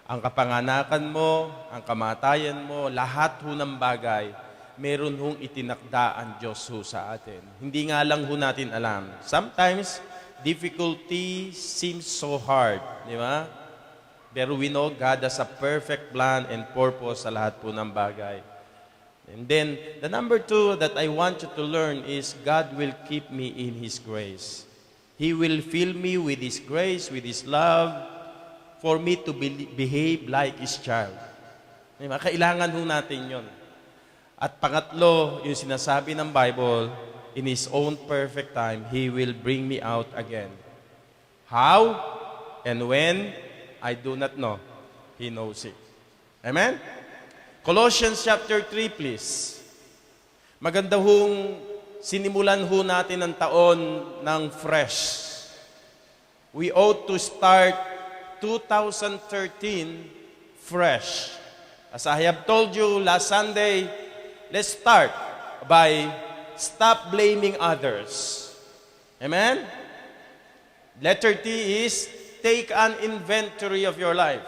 Ang kapanganakan mo, ang kamatayan mo, lahat ho ng bagay, meron hong itinakda ang Diyos ho sa atin. Hindi nga lang ho natin alam. Sometimes, difficulty seems so hard, di ba? Pero we know God has a perfect plan and purpose sa lahat po ng bagay. And then, the number 2 that I want you to learn is God will keep me in His grace. He will fill me with His grace, with His love, for me to behave like His child. Diba? Kailangan ho natin yon. At pangatlo, yung sinasabi ng Bible, in His own perfect time, He will bring me out again. How and when, I do not know. He knows it. Amen? Colossians chapter 3, please. Maganda hong sinimulan ho natin ang taon ng fresh. We ought to start 2013 fresh. As I have told you last Sunday, let's start by stop blaming others. Amen? Letter T is take an inventory of your life.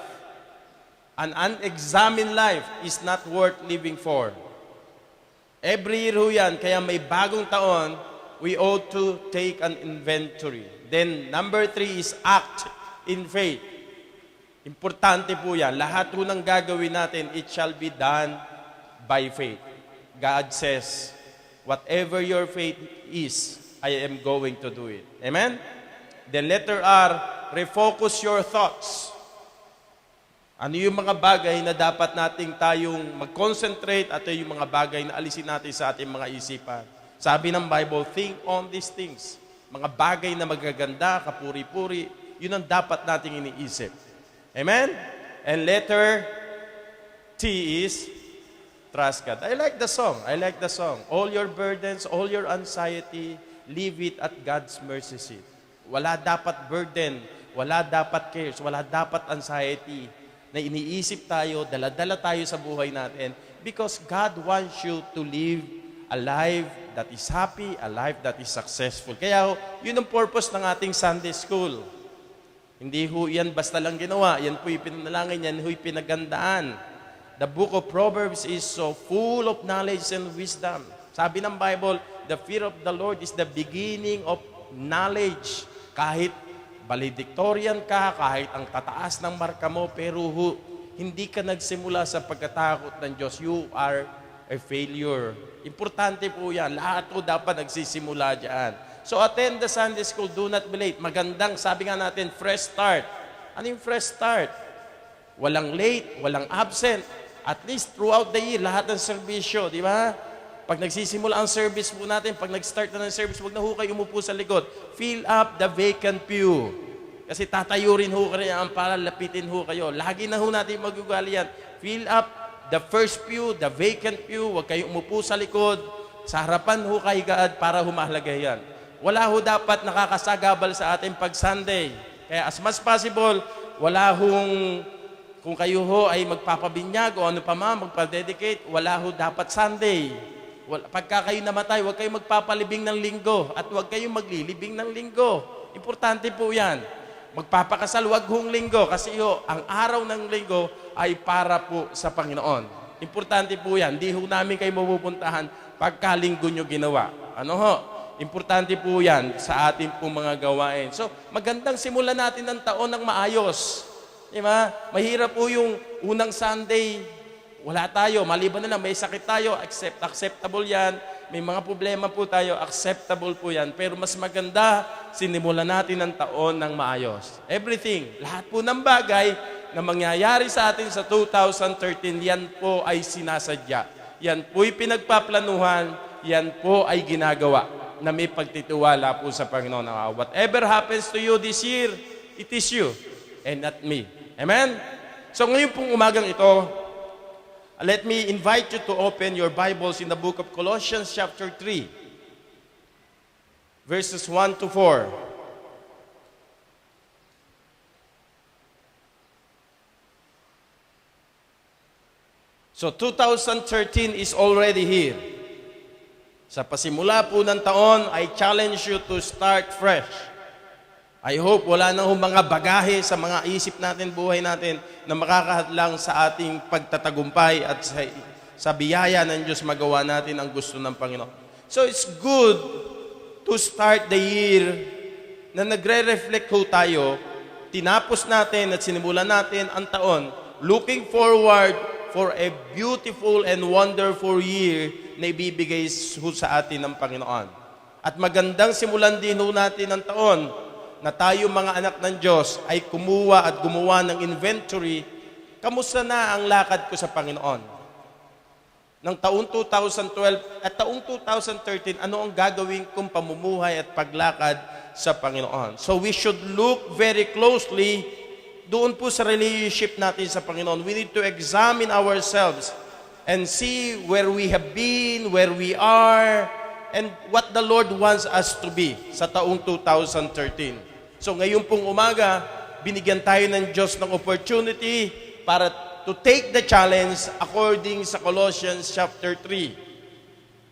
An unexamined life is not worth living for. Every year ho yan, kaya may bagong taon, we ought to take an inventory. Then, number 3 is act in faith. Importante po yan. Lahat po ng gagawin natin, it shall be done by faith. God says, whatever your faith is, I am going to do it. Amen? Then letter R, refocus your thoughts. Ano yung mga bagay na dapat nating tayong mag-concentrate at yung mga bagay na alisin natin sa ating mga isipan. Sabi ng Bible, think on these things. Mga bagay na magaganda, kapuri-puri, yun ang dapat nating iniisip. Amen? And letter T is trust God. I like the song. All your burdens, all your anxiety, leave it at God's mercy seat. Wala dapat burden, wala dapat cares, wala dapat anxiety na iniisip tayo, dala-dala tayo sa buhay natin because God wants you to live a life that is happy, a life that is successful. Kaya yun ang purpose ng ating Sunday School. Hindi ho yan basta lang ginawa. Yan po'y pinanalangin, yan ho'y pinagandaan. The book of Proverbs is so full of knowledge and wisdom. Sabi ng Bible, the fear of the Lord is the beginning of knowledge. Kahit valedictorian ka, kahit ang tataas ng marka mo, pero hindi ka nagsimula sa pagkatakot ng Diyos, you are a failure. Importante po yan. Lahat po dapat nagsisimula dyan. So attend the Sunday School, do not be late. Magandang, sabi nga natin, fresh start. Ano yung fresh start? Walang late, walang absent. At least throughout the year, lahat ng serbisyo, di ba? Pag nagsisimula ang service po natin, pag nag-start na ng service, huwag na ho kayo umupo sa likod. Fill up the vacant pew. Kasi tatayo rin ho kayo para lapitin ho kayo. Lagi na ho natin magugali yan. Fill up the first pew, the vacant pew. Huwag kayo umupo sa likod. Sa harapan ho kayo gaad para humahalaga yan. Wala ho dapat nakakasagabal sa ating pag-Sunday. Kaya as much possible, wala hong, kung kayo ho ay magpapabinyag o ano pa man, magpa-dedicate, wala ho dapat Sunday. Pagka kayo namatay, huwag kayong magpapalibing ng linggo at huwag kayong maglilibing ng linggo. Importante po yan. Magpapakasal, huwag hong linggo kasi ang araw ng linggo ay para po sa Panginoon. Importante po yan. Hindi ho namin kayo mapupuntahan pagka linggo nyo ginawa. Ano ho? Importante po yan sa ating pong mga gawain. So, magandang simulan natin ang taon ng maayos. Diba? Mahirap po yung unang Sunday, wala tayo. Maliban na lang, may sakit tayo, acceptable yan. May mga problema po tayo, acceptable po yan. Pero mas maganda, sinimulan natin ang taon ng maayos. Everything, lahat po ng bagay na mangyayari sa atin sa 2013, yan po ay sinasadya. Yan po'y pinagpaplanuhan, yan po ay ginagawa na may pagtitiwala po sa Panginoon. Whatever happens to you this year, it is you and not me. Amen? So ngayon pong umagang ito, let me invite you to open your Bibles in the book of Colossians chapter 3, verses 1 to 4. So 2013 is already here. Sa pasimula po ng taon, I challenge you to start fresh. I hope wala nang mga bagahe sa mga isip natin, buhay natin, na makakahadlang sa ating pagtatagumpay at sa biyaya ng Diyos magawa natin ang gusto ng Panginoon. So it's good to start the year na nagre-reflect ho tayo, tinapos natin at sinimulan natin ang taon, looking forward for a beautiful and wonderful year na ibibigay ho sa atin ng Panginoon. At magandang simulan din ho natin ang taon na tayo mga anak ng Diyos ay kumuha at gumawa ng inventory, kamusta na ang lakad ko sa Panginoon? Ng taong 2012 at taong 2013, ano ang gagawin kong pamumuhay at paglakad sa Panginoon? So we should look very closely doon po sa relationship natin sa Panginoon. We need to examine ourselves and see where we have been, where we are, and what the Lord wants us to be sa taong 2013. So ngayon pong umaga, binigyan tayo ng Diyos ng opportunity para to take the challenge according sa Colossians chapter 3,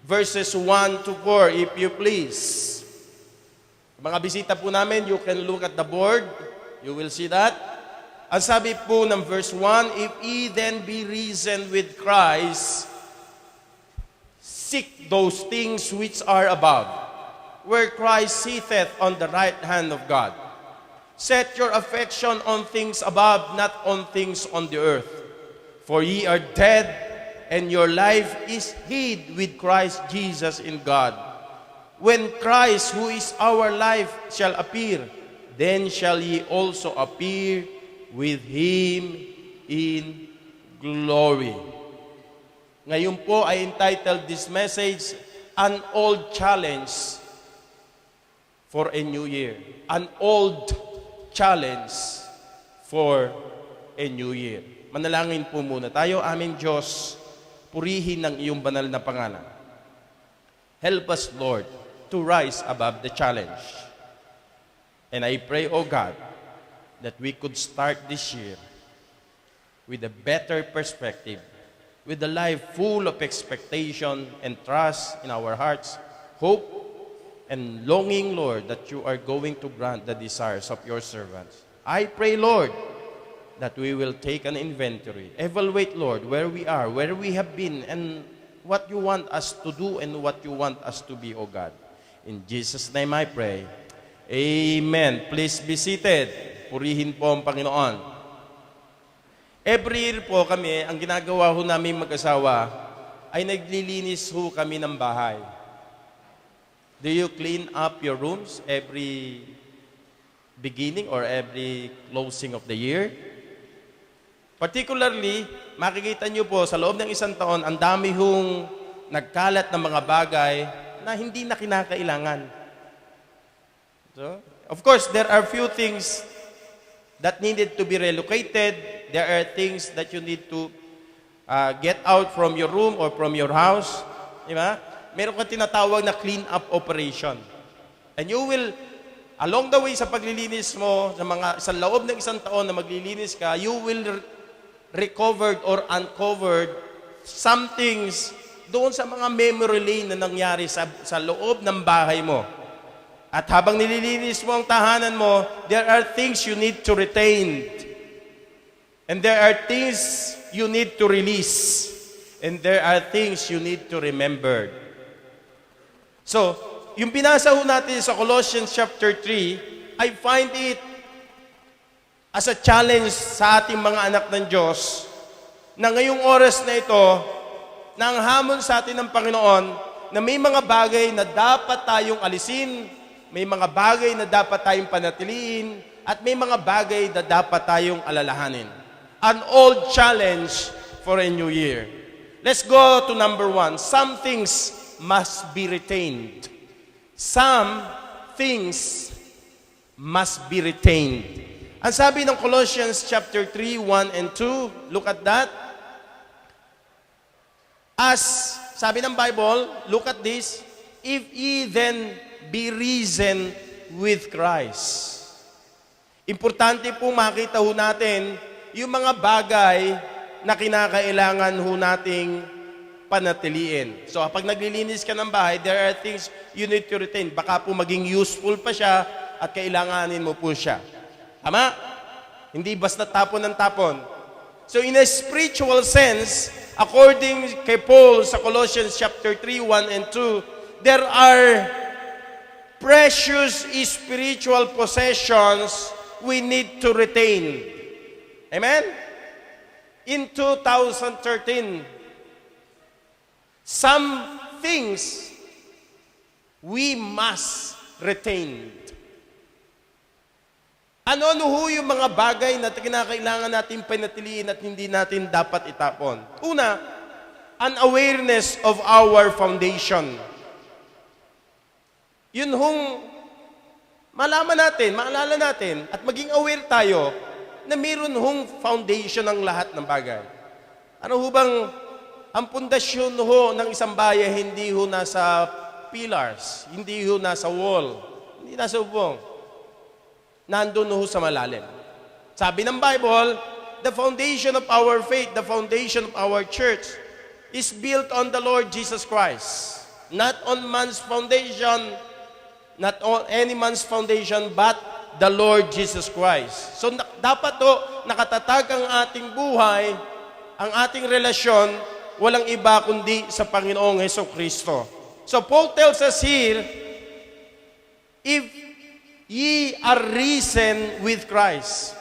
verses 1 to 4, if you please. Mga bisita po namin, you can look at the board. You will see that. Ang sabi po ng verse 1, if ye then be risen with Christ, seek those things which are above, where Christ sitteth on the right hand of God. Set your affection on things above, not on things on the earth. For ye are dead, and your life is hid with Christ Jesus in God. When Christ, who is our life, shall appear, then shall ye also appear with Him in glory. Ngayon po I entitled this message, An Old Challenge for a New Year. An old challenge for a new year. Manalangin po muna tayo. Aming Diyos, purihin ng iyong banal na pangalan. Help us, Lord, to rise above the challenge. And I pray, O God, that we could start this year with a better perspective, with a life full of expectation and trust in our hearts, hope, and longing, Lord, that you are going to grant the desires of your servants. I pray, Lord, that we will take an inventory. Evaluate, Lord, where we are, where we have been, and what you want us to do and what you want us to be, O God. In Jesus' name I pray. Amen. Please be seated. Purihin po ang Panginoon. Every year po kami, ang ginagawa ho namin mag-asawa, ay naglilinis ho kami ng bahay. Do you clean up your rooms every beginning or every closing of the year? Particularly, makikita nyo po sa loob ng isang taon, ang dami hong nagkalat ng mga bagay na hindi na kinakailangan. So, of course, there are few things that needed to be relocated. There are things that you need to get out from your room or from your house. Diba? Meron kang tinatawag na clean-up operation. And you will, along the way sa paglilinis mo, sa loob ng isang taon na maglilinis ka, you will recovered or uncovered some things doon sa mga memory lane na nangyari sa loob ng bahay mo. At habang nililinis mo ang tahanan mo, there are things you need to retain. And there are things you need to release. And there are things you need to remember. So, yung binasa ho natin sa Colossians chapter 3, I find it as a challenge sa ating mga anak ng Diyos na ngayong oras na ito, na ang hamon sa atin ng Panginoon na may mga bagay na dapat tayong alisin, may mga bagay na dapat tayong panatiliin, at may mga bagay na dapat tayong alalahanin. An old challenge for a new year. Let's go to number 1. Some things must be retained. Some things must be retained. Ang sabi ng Colossians chapter 3, 1 and 2, look at that. As, sabi ng Bible, look at this, if ye then be risen with Christ. Importante po makita ho natin yung mga bagay na kinakailangan ho nating panatiliin. So, pag naglilinis ka ng bahay, there are things you need to retain. Baka po maging useful pa siya at kailanganin mo po siya. Tama? Hindi basta tapon ng tapon. So in a spiritual sense, according kay Paul sa Colossians chapter 3, 1 and 2, there are precious spiritual possessions we need to retain. Amen? In 2013, some things we must retain. Ano ho yung mga bagay na kinakailangan natin panatiliin at hindi natin dapat itapon? Una, an awareness of our foundation. Yun hong malaman natin, maalala natin, at maging aware tayo na mayroon hong foundation ng lahat ng bagay. Ano ho bang ang pundasyon ho ng isang bayan hindi ho nasa pillars, hindi ho nasa wall, hindi nasa ubong. Nandun ho sa malalim. Sabi ng Bible, the foundation of our faith, the foundation of our church is built on the Lord Jesus Christ. Not on man's foundation, not on any man's foundation, but the Lord Jesus Christ. So dapat ho, nakatatag ang ating buhay, ang ating relasyon, walang iba kundi sa Panginoong Hesukristo. So Paul tells us here, if ye are risen with Christ.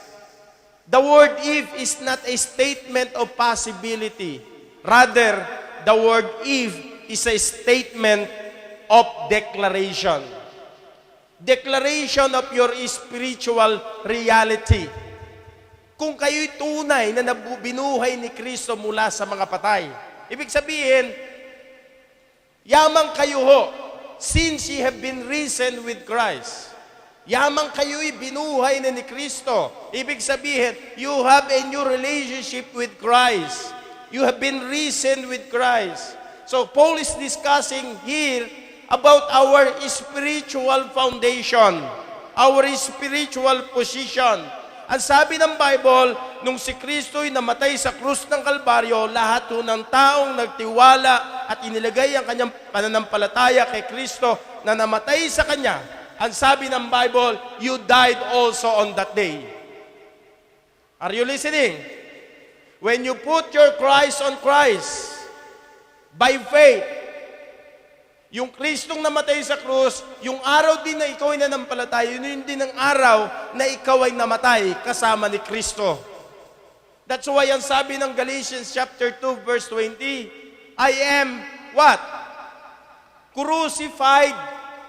The word if is not a statement of possibility. Rather, the word if is a statement of declaration. Declaration of your spiritual reality. Kung kayo'y tunay na binuhay ni Kristo mula sa mga patay. Ibig sabihin, yamang kayo ho, since ye have been risen with Christ. Yamang kayo'y binuhay na ni Kristo. Ibig sabihin, you have a new relationship with Christ. You have been risen with Christ. So Paul is discussing here about our spiritual foundation, our spiritual position. Ang sabi ng Bible, nung si Kristo'y namatay sa krus ng Kalbaryo, lahat ng taong nagtiwala at inilagay ang kanyang pananampalataya kay Kristo na namatay sa Kanya, ang sabi ng Bible, you died also on that day. Are you listening? When you put your Christ on Christ, by faith, yung Kristong namatay sa krus, yung araw din na ikaw ay nanampalataya, yun din ang araw na ikaw ay namatay kasama ni Kristo. That's why ang sabi ng Galatians chapter 2 verse 20, I am what? Crucified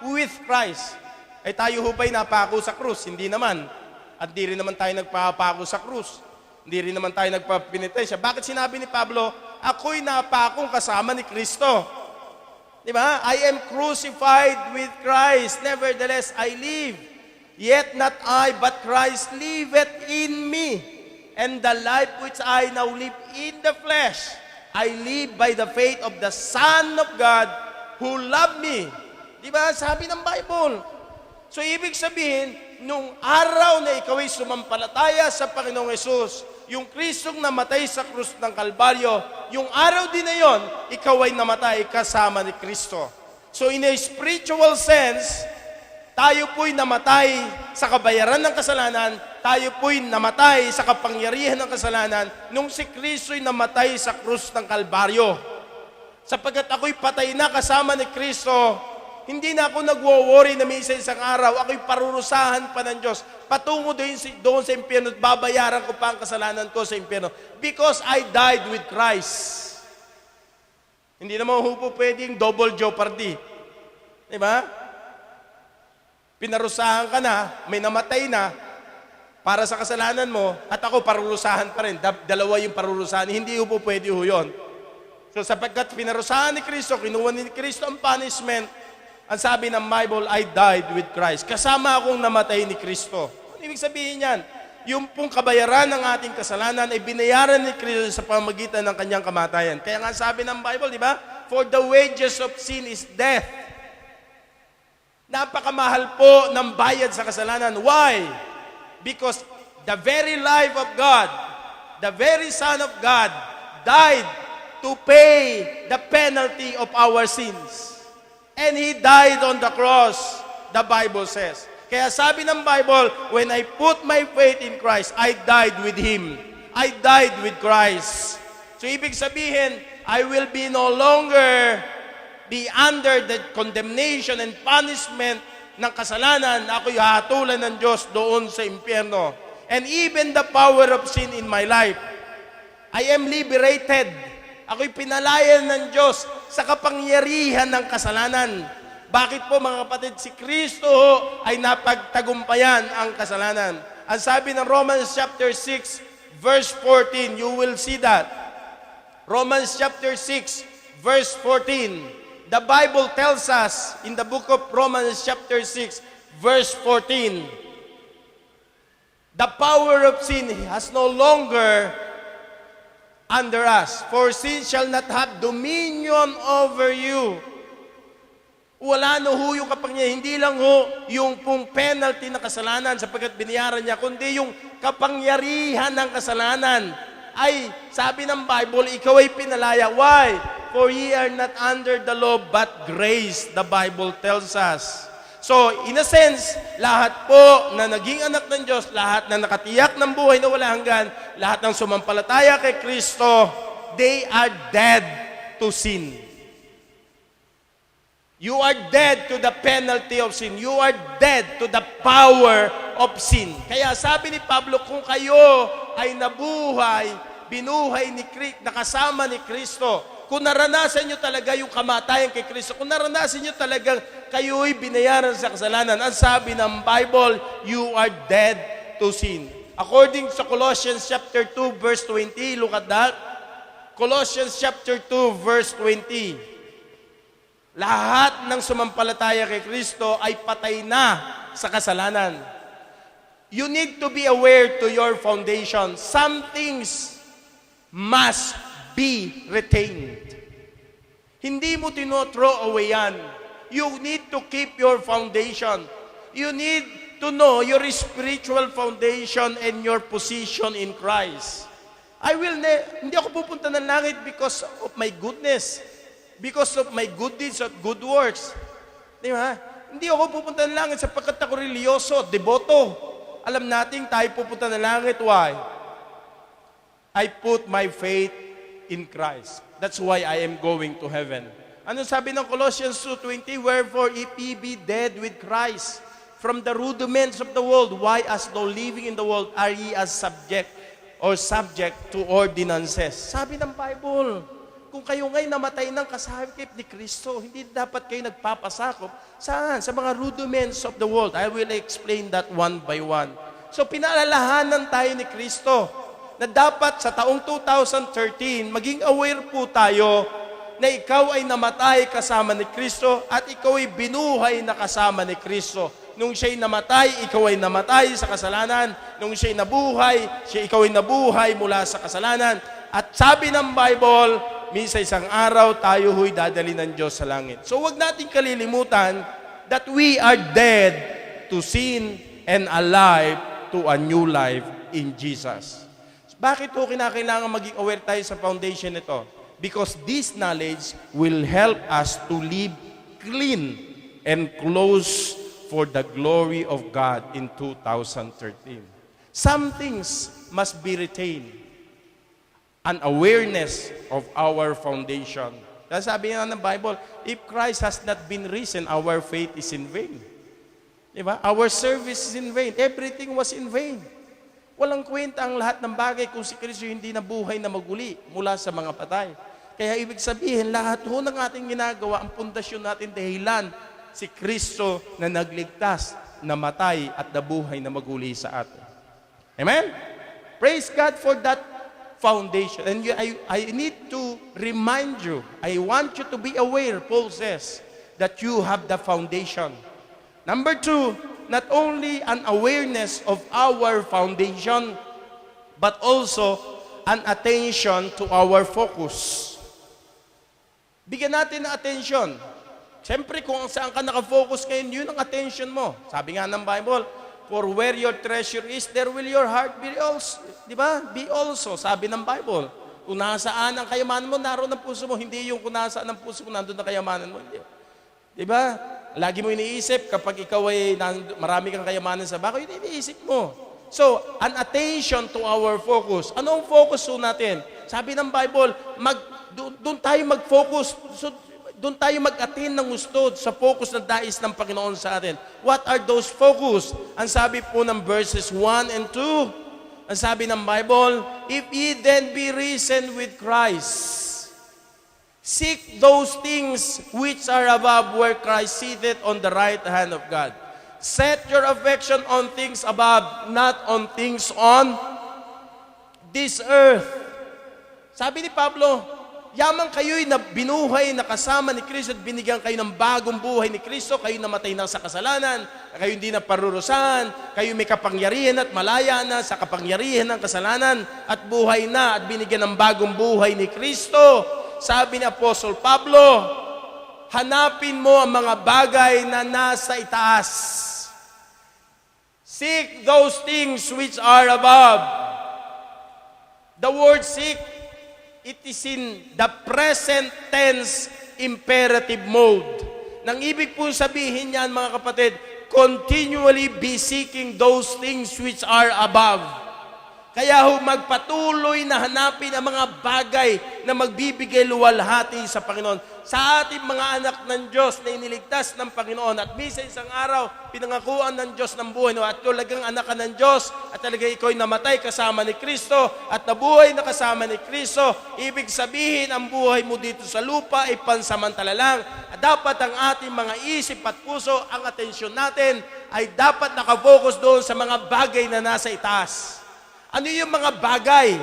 with Christ. Ay tayo ho ba'y napako sa krus? Hindi naman. At di rin naman tayo nagpapako sa krus. Hindi rin naman tayo nagpapinitensya. Bakit sinabi ni Pablo, ako'y napakong kasama ni Kristo? Di ba? I am crucified with Christ. Nevertheless, I live. Yet not I, but Christ liveth in me. And the life which I now live in the flesh, I live by the faith of the Son of God who loved me. Di ba? Sabi ng Bible. So, ibig sabihin, nung araw na ikaw ay sumampalataya sa Panginoong Hesus, yung Kristong namatay sa krus ng Kalbaryo, yung araw din na yon, ikaw ay namatay kasama ni Kristo. So, in a spiritual sense, tayo po'y namatay sa kabayaran ng kasalanan, tayo po'y namatay sa kapangyarihan ng kasalanan, nung si Kristo'y namatay sa krus ng Kalbaryo. Sapagkat ako'y patay na kasama ni Kristo, hindi na ako nagwo-worry na may isang araw, ako'y parurusahan pa ng Diyos. Patungo doon sa impyerno at babayaran ko pa ang kasalanan ko sa impyerno. Because I died with Christ. Hindi naman po pwedeng double jeopardy. Diba? Pinarusahan ka na, may namatay na, para sa kasalanan mo, at ako parurusahan pa rin. Dalawa yung parurusahan. Hindi po pwede yun. So sapagkat pinarusahan ni Kristo, kinuha ni Kristo ang punishment, ang sabi ng Bible, I died with Christ. Kasama akong namatay ni Kristo. Ano ibig sabihin yan? Yung pong kabayaran ng ating kasalanan ay binayaran ni Kristo sa pamamagitan ng kanyang kamatayan. Kaya nga sabi ng Bible, di ba? For the wages of sin is death. Napakamahal po ng bayad sa kasalanan. Why? Because the very life of God, the very Son of God, died to pay the penalty of our sins. And He died on the cross, the Bible says. Kaya sabi ng Bible, when I put my faith in Christ, I died with Him. I died with Christ. So ibig sabihin, I will be no longer be under the condemnation and punishment ng kasalanan. Ako'y hahatulan ng Diyos doon sa impyerno. And even the power of sin in my life, I am liberated. Ako'y pinalayan ng Diyos sa kapangyarihan ng kasalanan. Bakit po mga kapatid, si Kristo ay napagtagumpayan ang kasalanan. Ang sabi ng Romans chapter 6, verse 14, you will see that. Romans chapter 6, verse 14. The Bible tells us in the book of Romans chapter 6, verse 14, the power of sin has no longer under us, for sin shall not have dominion over you. Wala na ho yung kapangyarihan, hindi lang ho yung pong penalty na kasalanan sapagkat binayaran niya, kundi yung kapangyarihan ng kasalanan. Ay, sabi ng Bible, ikaw ay pinalaya. Why? For ye are not under the law, but grace, the Bible tells us. So, in a sense, lahat po na naging anak ng Diyos, lahat na nakatiyak ng buhay na wala hanggan, lahat ng sumampalataya kay Kristo, they are dead to sin. You are dead to the penalty of sin. You are dead to the power of sin. Kaya sabi ni Pablo, kung kayo ay nabuhay, binuhay ni Kristo, nakasama ni Kristo, kung naranasan nyo talaga yung kamatayan kay Kristo, kung naranasan nyo talagang kayo'y binayaran sa kasalanan, ang sabi ng Bible, you are dead to sin. According sa Colossians chapter 2, verse 20, look at that. Colossians chapter 2, verse 20. Lahat ng sumampalataya kay Kristo ay patay na sa kasalanan. You need to be aware to your foundation. Some things must be retained. Hindi mo throw away yan. You need to keep your foundation. You need to know your spiritual foundation and your position in Christ. Hindi ako pupunta ng langit because of my goodness. Because of my good deeds or good works. Di ba? Hindi ako pupunta ng langit sapagkat ako religyoso, deboto. Alam natin tayo pupunta ng langit. Why? I put my faith in Christ. That's why I am going to heaven. Ano sabi ng Colossians 2:20? Wherefore, if ye be dead with Christ from the rudiments of the world, why as though living in the world are ye as subject to ordinances? Sabi ng Bible, kung kayo ngayon namatay ng kasakip ni Kristo, hindi dapat kayo nagpapasakop. Saan? Sa mga rudiments of the world. I will explain that one by one. So, pinaalalahanan tayo ni Kristo na dapat sa taong 2013, maging aware po tayo na ikaw ay namatay kasama ni Kristo at ikaw ay binuhay na kasama ni Kristo. Nung siya'y namatay, ikaw ay namatay sa kasalanan. Nung siya'y nabuhay, ikaw ay nabuhay mula sa kasalanan. At sabi ng Bible, minsan isang araw tayo huy dadali ng Diyos sa langit. So wag nating kalilimutan that we are dead to sin and alive to a new life in Jesus. Bakit po kinakailangan maging aware tayo sa foundation nito? Because this knowledge will help us to live clean and close for the glory of God in 2013. Some things must be retained. An awareness of our foundation. Kasi sabi nga ng Bible, if Christ has not been risen, our faith is in vain. Diba? Our service is in vain. Everything was in vain. Walang kwenta ang lahat ng bagay kung si Kristo hindi nabuhay na maguli mula sa mga patay. Kaya ibig sabihin, lahat ho ng ating ginagawa, ang pundasyon natin dahilan, si Kristo na nagligtas, namatay at nabuhay na maguli sa atin. Amen? Praise God for that foundation. And I need to remind you, I want you to be aware, Paul says, that you have the foundation. Number 2, not only an awareness of our foundation, but also an attention to our focus. Bigyan natin ng attention. Siyempre, kung saan ka nakafocus ngayon, yun ang attention mo. Sabi nga ng Bible, for where your treasure is, there will your heart be also. Di ba? Be also, sabi ng Bible. Kung nasaan ang kayamanan mo, naroon ang puso mo. Hindi yung kung nasaan ang puso mo, nandun ang kayamanan mo. Hindi. Di ba? Lagi mo iniisip kapag ikaw ay marami kang kayamanan sa bako, yun iniisip mo. So, an attention to our focus. Ano ang focus po natin? Sabi ng Bible, doon tayo mag-focus. So, doon tayo mag-attain ng gusto sa focus na dais ng Panginoon sa atin. What are those focus? Ang sabi po ng verses 1 and 2, ang sabi ng Bible, if ye then be risen with Christ, seek those things which are above where Christ sitteth on the right hand of God. Set your affection on things above, not on things on this earth. Sabi ni Pablo, yaman kayo'y na binuhay na kasama ni Kristo at binigyan kayo ng bagong buhay ni Kristo, kayo namatay na sa kasalanan, kayo hindi na parurusahan, kayo may kapangyarihan at malaya na sa kapangyarihan ng kasalanan at buhay na at binigyan ng bagong buhay ni Kristo. Sabi ni Apostol Pablo, hanapin mo ang mga bagay na nasa itaas. Seek those things which are above. The word seek, it is in the present tense imperative mode. Nang ibig po sabihin niyan, mga kapatid, continually be seeking those things which are above. Kaya magpatuloy na hanapin ang mga bagay na magbibigay luwalhati sa Panginoon. Sa ating mga anak ng Diyos na iniligtas ng Panginoon at minsan isang araw, pinangakuan ng Diyos ng buhay at talagang anak ka ng Diyos at talaga ikaw ay namatay kasama ni Kristo at nabuhay na kasama ni Kristo. Ibig sabihin, ang buhay mo dito sa lupa ay pansamantala lang. At dapat ang ating mga isip at puso, ang atensyon natin ay dapat nakafocus doon sa mga bagay na nasa itaas. Ano yung mga bagay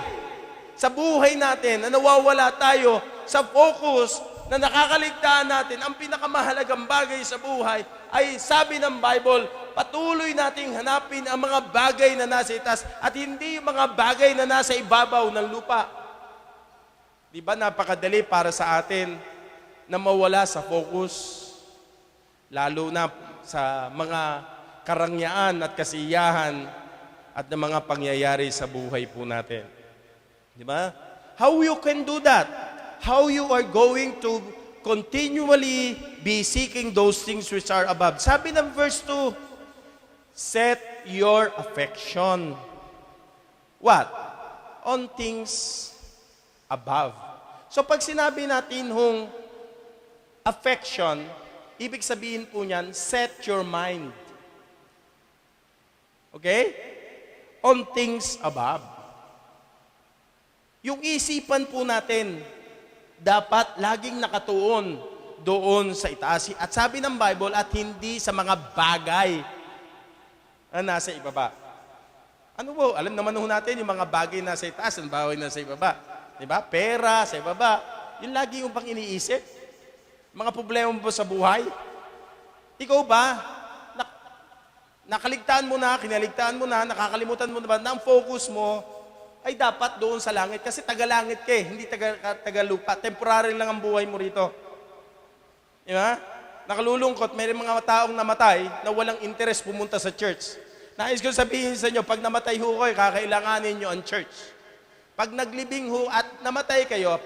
sa buhay natin na nawawala tayo sa focus na nakakaligtaan natin? Ang pinakamahalagang bagay sa buhay ay sabi ng Bible, patuloy nating hanapin ang mga bagay na nasa itaas at hindi yung mga bagay na nasa ibabaw ng lupa. Di ba napakadali para sa atin na mawala sa focus, lalo na sa mga karangyaan at kasiyahan at ng mga pangyayari sa buhay po natin. Di ba? How you can do that? How you are going to continually be seeking those things which are above. Sabi ng verse 2, set your affection. What? On things above. So pag sinabi natin hong affection, ibig sabihin po niyan, set your mind. Okay? On things above. Yung isipan po natin, dapat laging nakatuon doon sa itaas. At sabi ng Bible, at hindi sa mga bagay na nasa ibaba. Ano po? Alam naman ho natin yung mga bagay nasa itaas, ang bagay nasa ibaba. Diba? Pera, sa ibaba. Yung lagi yung pang iniisip. Mga problema mo sa buhay. Ikaw ba? Nakaligtaan mo na, kinaligtaan mo na, nakakalimutan mo na ba na ang focus mo ay dapat doon sa langit. Kasi taga-langit ka hindi taga-lupa. Temporary lang ang buhay mo rito. Di ba? Nakalulungkot, may mga taong namatay na walang interest pumunta sa church. Nais ko sabihin sa inyo, pag namatay ho kayo, kakailanganin nyo ang church. Pag naglibing ho at namatay kayo,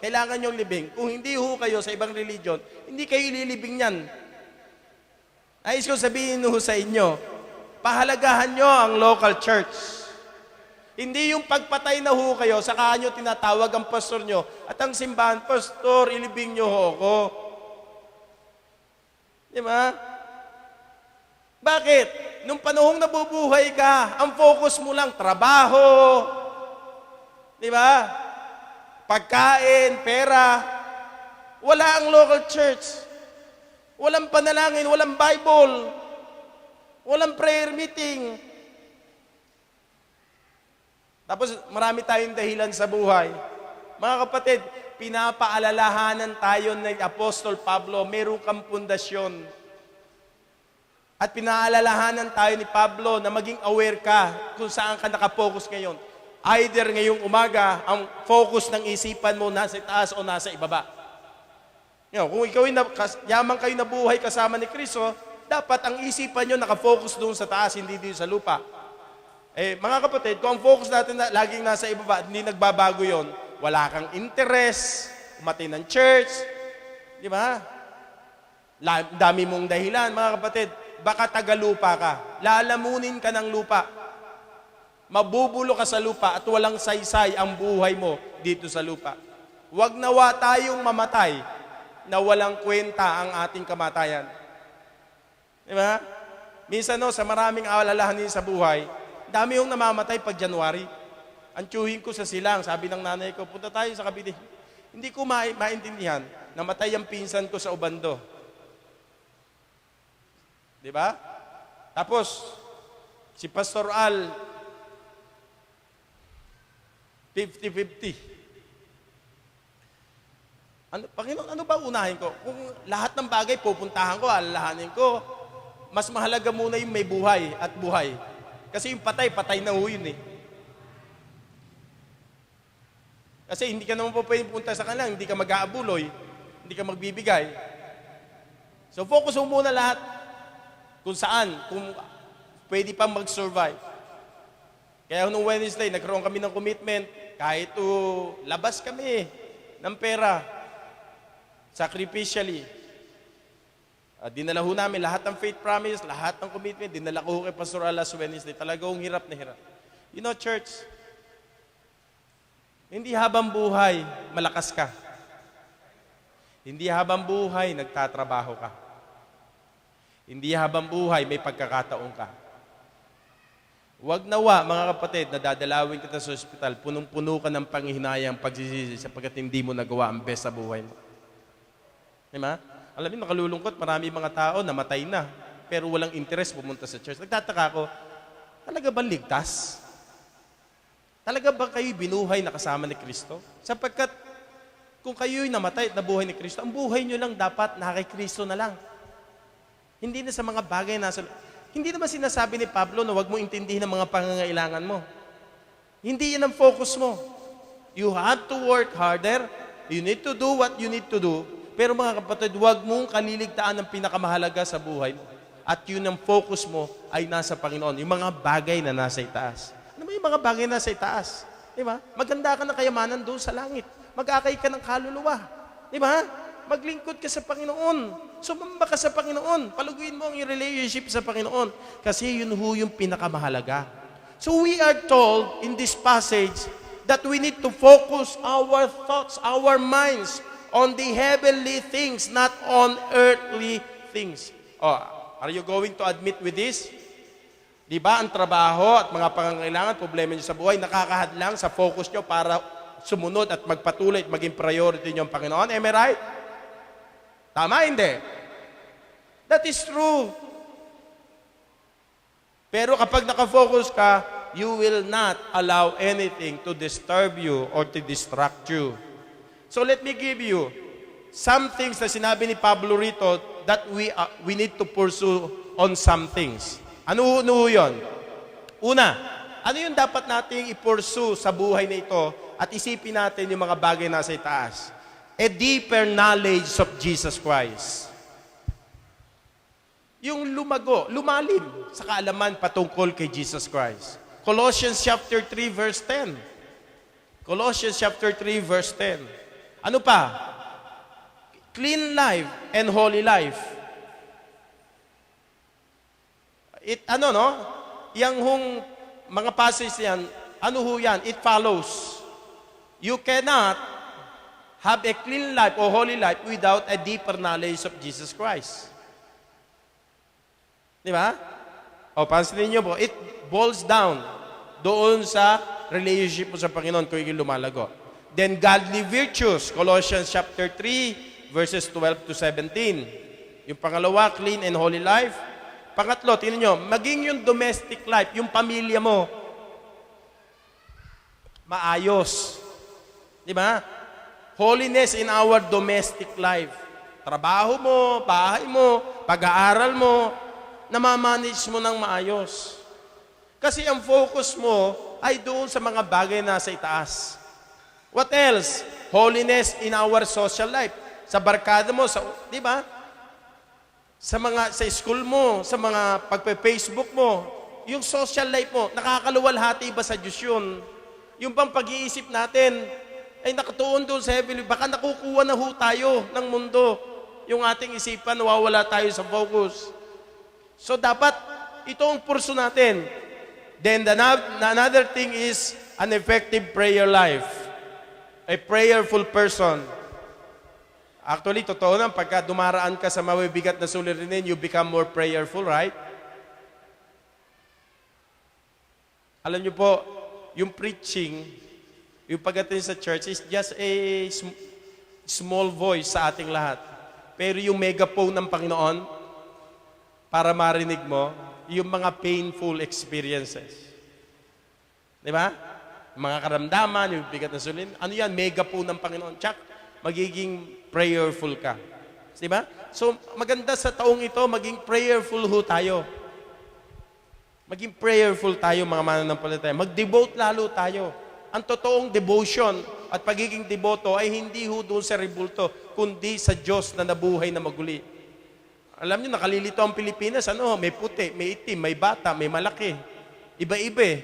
kailangan nyo libing, kung hindi ho kayo sa ibang religion, hindi kayo ililibing yan. Nais ko sabihin ho sa inyo, pahalagahan nyo ang local church. Hindi yung pagpatay na ho kayo, saka nyo tinatawag ang pastor nyo at ang simbahan, pastor, ilibing nyo ho ako. Di ba? Bakit? Nung panahong nabubuhay ka, ang focus mo lang, trabaho, di ba? Pagkain, pera. Wala ang local church. Walang panalangin, walang Bible, walang prayer meeting. Tapos marami tayong dahilan sa buhay. Mga kapatid, pinapaalalahanan tayo ng Apostol Pablo, meron kang pundasyon. At pinaalalahanan tayo ni Pablo na maging aware ka kung saan ka nakapokus ngayon. Either ngayong umaga, ang focus ng isipan mo nasa itaas o nasa ibaba. Kung ikaw yaman kayo na buhay kasama ni Kristo, dapat ang isipan nyo nakafocus doon sa taas, hindi dito sa lupa. Mga kapatid, kung ang focus natin laging nasa ibaba, hindi nagbabago yon, wala kang interest, umatay ng church, di ba? Dami mong dahilan, mga kapatid. Baka tagalupa ka. Lalamunin ka ng lupa. Mabubulo ka sa lupa at walang saysay ang buhay mo dito sa lupa. Huwag nawa tayong mamatay na walang kwenta ang ating kamatayan. Di ba? Minsan sa maraming alalahanin sa buhay, dami yung namamatay pag January. Ang tiyuhin ko sa silang, sabi ng nanay ko, punta tayo sa Cavite. Hindi ko maintindihan, namatay ang pinsan ko sa Ubando. Di ba? Tapos, si Pastor Al, 50-50. Panginoon, ano ba unahin ko? Kung lahat ng bagay pupuntahan ko, alalahanin ko, mas mahalaga muna yung may buhay at buhay. Kasi yung patay na yun eh. Kasi hindi ka naman po pwede punta sa kanila, hindi ka mag-aabuloy, hindi ka magbibigay. So focus mo muna lahat kung saan, kung pwede pang mag-survive. Kaya nung Wednesday, nagkaroon kami ng commitment, kahit labas kami ng pera, sacrificially. Dinala ho namin lahat ng faith promise, lahat ng commitment, dinala ko kay Pastor Al last Wednesday. Talagang hirap na hirap. You know, church, hindi habang buhay, malakas ka. Hindi habang buhay, nagtatrabaho ka. Hindi habang buhay, may pagkakataon ka. Huwag nawa, mga kapatid, na dadalawin kita sa ospital, punong-puno ka ng panghihinayang pagsisisi sapagkat hindi mo nagawa ang best sa buhay mo. Diba? Alam niyo, nakalulungkot, marami mga tao namatay na, pero walang interest pumunta sa church. Nagtataka ako, talaga ba ligtas? Talaga ba kayo binuhay na kasama ni Kristo? Sapagkat kung kayo'y namatay at nabuhay ni Kristo, ang buhay nyo lang dapat na kay Kristo na lang. Hindi na sa mga bagay na hindi naman sinasabi ni Pablo na huwag mo intindihin ang mga pangangailangan mo. Hindi yan ang focus mo. You have to work harder. You need to do what you need to do. Pero mga kapatid, huwag mong kaliligtaan ang pinakamahalaga sa buhay mo. At yun ang focus mo ay nasa Panginoon. Yung mga bagay na nasa itaas. Ano ba yung mga bagay na nasa itaas? Diba? Maganda ka ng kayamanan doon sa langit. Mag-akay ka ng kaluluwa. Diba? Maglingkod ka sa Panginoon. Sumamba ka sa Panginoon. Paluguin mo ang iyong relationship sa Panginoon. Kasi yun yung pinakamahalaga. So we are told in this passage that we need to focus our thoughts, our minds on the heavenly things, not on earthly things. Are you going to admit with this? Di ba ang trabaho at mga pangangailangan, problema nyo sa buhay, nakakahadlang sa focus nyo para sumunod at magpatuloy at maging priority nyo ang Panginoon? Am I right? Tama, hindi? That is true. Pero kapag nakafocus ka, you will not allow anything to disturb you or to distract you. So let me give you some things na sinabi ni Pablo rito that we need to pursue on some things. Ano yun? Una, ano yung dapat nating i-pursue sa buhay na ito at isipin natin yung mga bagay na sa itaas? A deeper knowledge of Jesus Christ. Yung lumalim sa kaalaman patungkol kay Jesus Christ. Colossians chapter 3 verse 10. Colossians chapter 3 verse 10. Ano pa? Clean life and holy life. Yang mga passage yan, yan? It follows. You cannot have a clean life or holy life without a deeper knowledge of Jesus Christ. Di ba? Pansinin niyo po, it boils down doon sa relationship mo sa Panginoon kung yung lumalago. Then godly virtues, Colossians chapter 3, verses 12 to 17. Yung pangalawa, clean and holy life. Pangatlo, tingnan nyo, maging yung domestic life, yung pamilya mo, maayos. Di ba? Holiness in our domestic life. Trabaho mo, bahay mo, pag-aaral mo, namamanage mo ng maayos. Kasi ang focus mo ay doon sa mga bagay na sa itaas. What else? Holiness in our social life. Sa barkada mo, di ba? Sa school mo, sa mga pagpe-Facebook mo, yung social life mo, nakakaluwalhati ba sa Diyos yun? Yung bang pag-iisip natin ay nakatuon doon sa heavenly, baka nakukuha na ho tayo ng mundo. yung ating isipan, nawawala tayo sa focus. So dapat, ito ang purso natin. Then another thing is an effective prayer life. A prayerful person. Actually, totoo na, pagka dumaraan ka sa mabibigat na suliranin, you become more prayerful, right? Alam niyo po, yung preaching, yung pagdating sa church is just a small voice sa ating lahat. Pero yung megaphone ng Panginoon, para marinig mo, yung mga painful experiences. Di ba? Mga karamdaman, yung bigat na suliranin, ano yan, megaphone ng Panginoon. Tsak, magiging prayerful ka. Di ba? So, maganda sa taong ito, maging prayerful ho tayo. Maging prayerful tayo, mga mananampalataya. Mag-devote lalo tayo. Ang totoong devotion at pagiging devoto ay hindi ho doon sa rebulto, kundi sa Diyos na nabuhay na maguli. Alam niyo, nakalilito ang Pilipinas, may puti, may itim, may bata, may malaki. Iba-iba eh.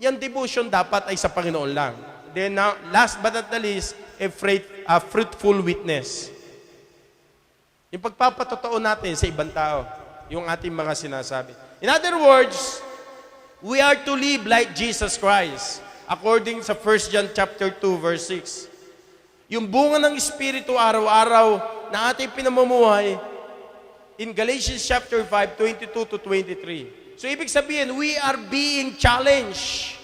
Yan devotion dapat ay sa Panginoon lang. Then now, last but not the least, a fruitful witness. Yung pagpapatotoo natin sa ibang tao, yung ating mga sinasabi. In other words, we are to live like Jesus Christ, according sa 1 John chapter 2, verse 6. Yung bunga ng Espiritu araw-araw na ating pinamumuhay, in Galatians chapter 5, 22 to 23. So, ibig sabihin, we are being challenged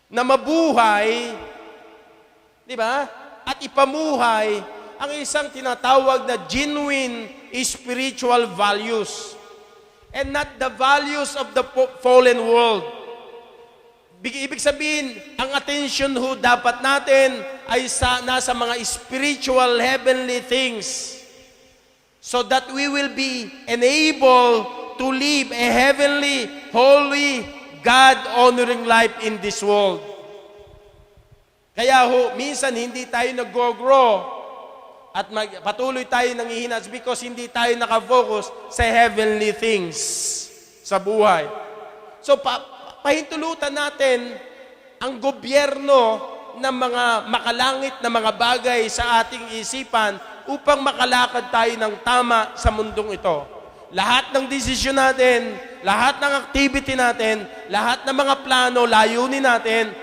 na mabuhay, di ba? At ipamuhay ang isang tinatawag na genuine spiritual values and not the values of the fallen world. Ibig sabihin, ang attention ho dapat natin ay nasa mga spiritual heavenly things so that we will be enabled to live a heavenly, holy, God-honoring life in this world. Kaya ho, minsan hindi tayo nag-grow at patuloy tayo nanghihina because hindi tayo nakafocus sa heavenly things sa buhay. So, pahintulutan natin ang gobyerno ng mga makalangit na mga bagay sa ating isipan upang makalakad tayo ng tama sa mundong ito. Lahat ng desisyon natin, lahat ng activity natin, lahat ng mga plano, layunin natin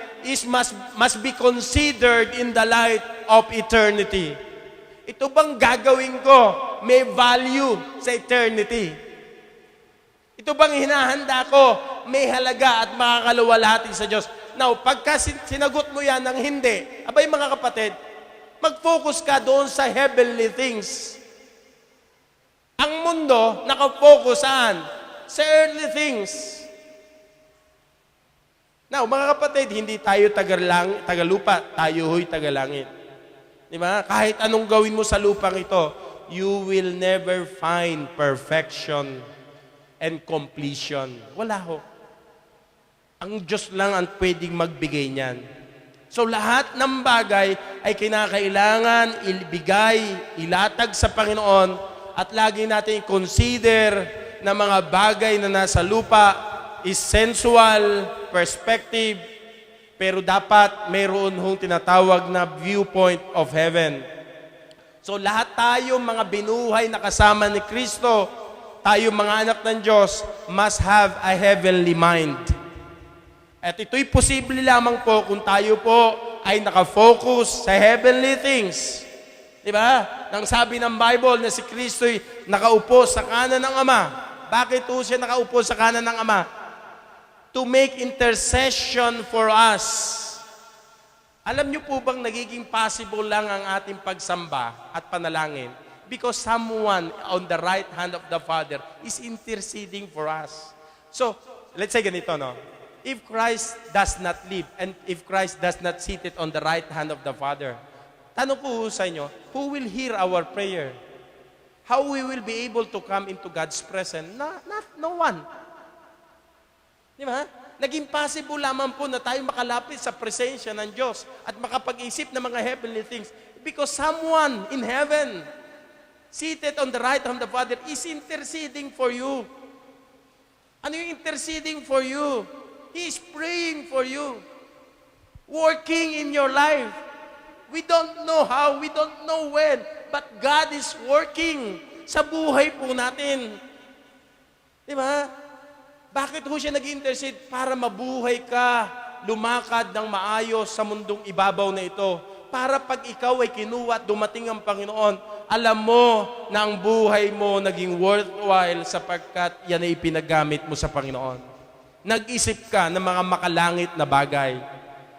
must be considered in the light of eternity. Ito bang gagawin ko may value sa eternity? Ito bang hinahanda ko may halaga at makakaluwalhati sa Diyos? Now, pagka sinagot mo yan ng hindi, abay mga kapatid, mag-focus ka doon sa heavenly things. Ang mundo, nakafocus saan? Sa earthly things. Now, mga kapatid, hindi tayo tagalupa, tayo ho'y tagalangit. Di ba? Kahit anong gawin mo sa lupang ito, you will never find perfection and completion. Wala ho. Ang Diyos lang ang pwedeng magbigay niyan. So lahat ng bagay ay kinakailangan ibigay, ilatag sa Panginoon at lagi natin consider na mga bagay na nasa lupa is sensual, perspective, pero dapat mayroon hong tinatawag na viewpoint of heaven. So lahat tayo mga binuhay na kasama ni Kristo, tayo mga anak ng Diyos, must have a heavenly mind. At ito'y posible lamang po kung tayo po ay nakafocus sa heavenly things. Diba? Nang sabi ng Bible na si Kristo'y nakaupo sa kanan ng Ama. Bakit po siya nakaupo sa kanan ng Ama? To make intercession for us. Alam niyo po bang nagiging possible lang ang ating pagsamba at panalangin? Because someone on the right hand of the Father is interceding for us. So, let's say ganito, no? If Christ does not live and if Christ does not sit it on the right hand of the Father, tanong ko sa inyo, who will hear our prayer? How we will be able to come into God's presence? No one. Di ba? Naging possible lamang po na tayo makalapit sa presensya ng Diyos at makapag-isip ng mga heavenly things because someone in heaven seated on the right hand of the Father is interceding for you. Ano yung interceding for you? He is praying for you. Working in your life. We don't know how, we don't know when, but God is working sa buhay po natin. Di ba? Bakit ho siya nag-intercede? Para mabuhay ka, lumakad ng maayos sa mundong ibabaw na ito. Para pag ikaw ay kinuha at dumating ang Panginoon, alam mo na ang buhay mo naging worthwhile sapagkat yan ay ipinagamit mo sa Panginoon. Nag-isip ka ng mga makalangit na bagay.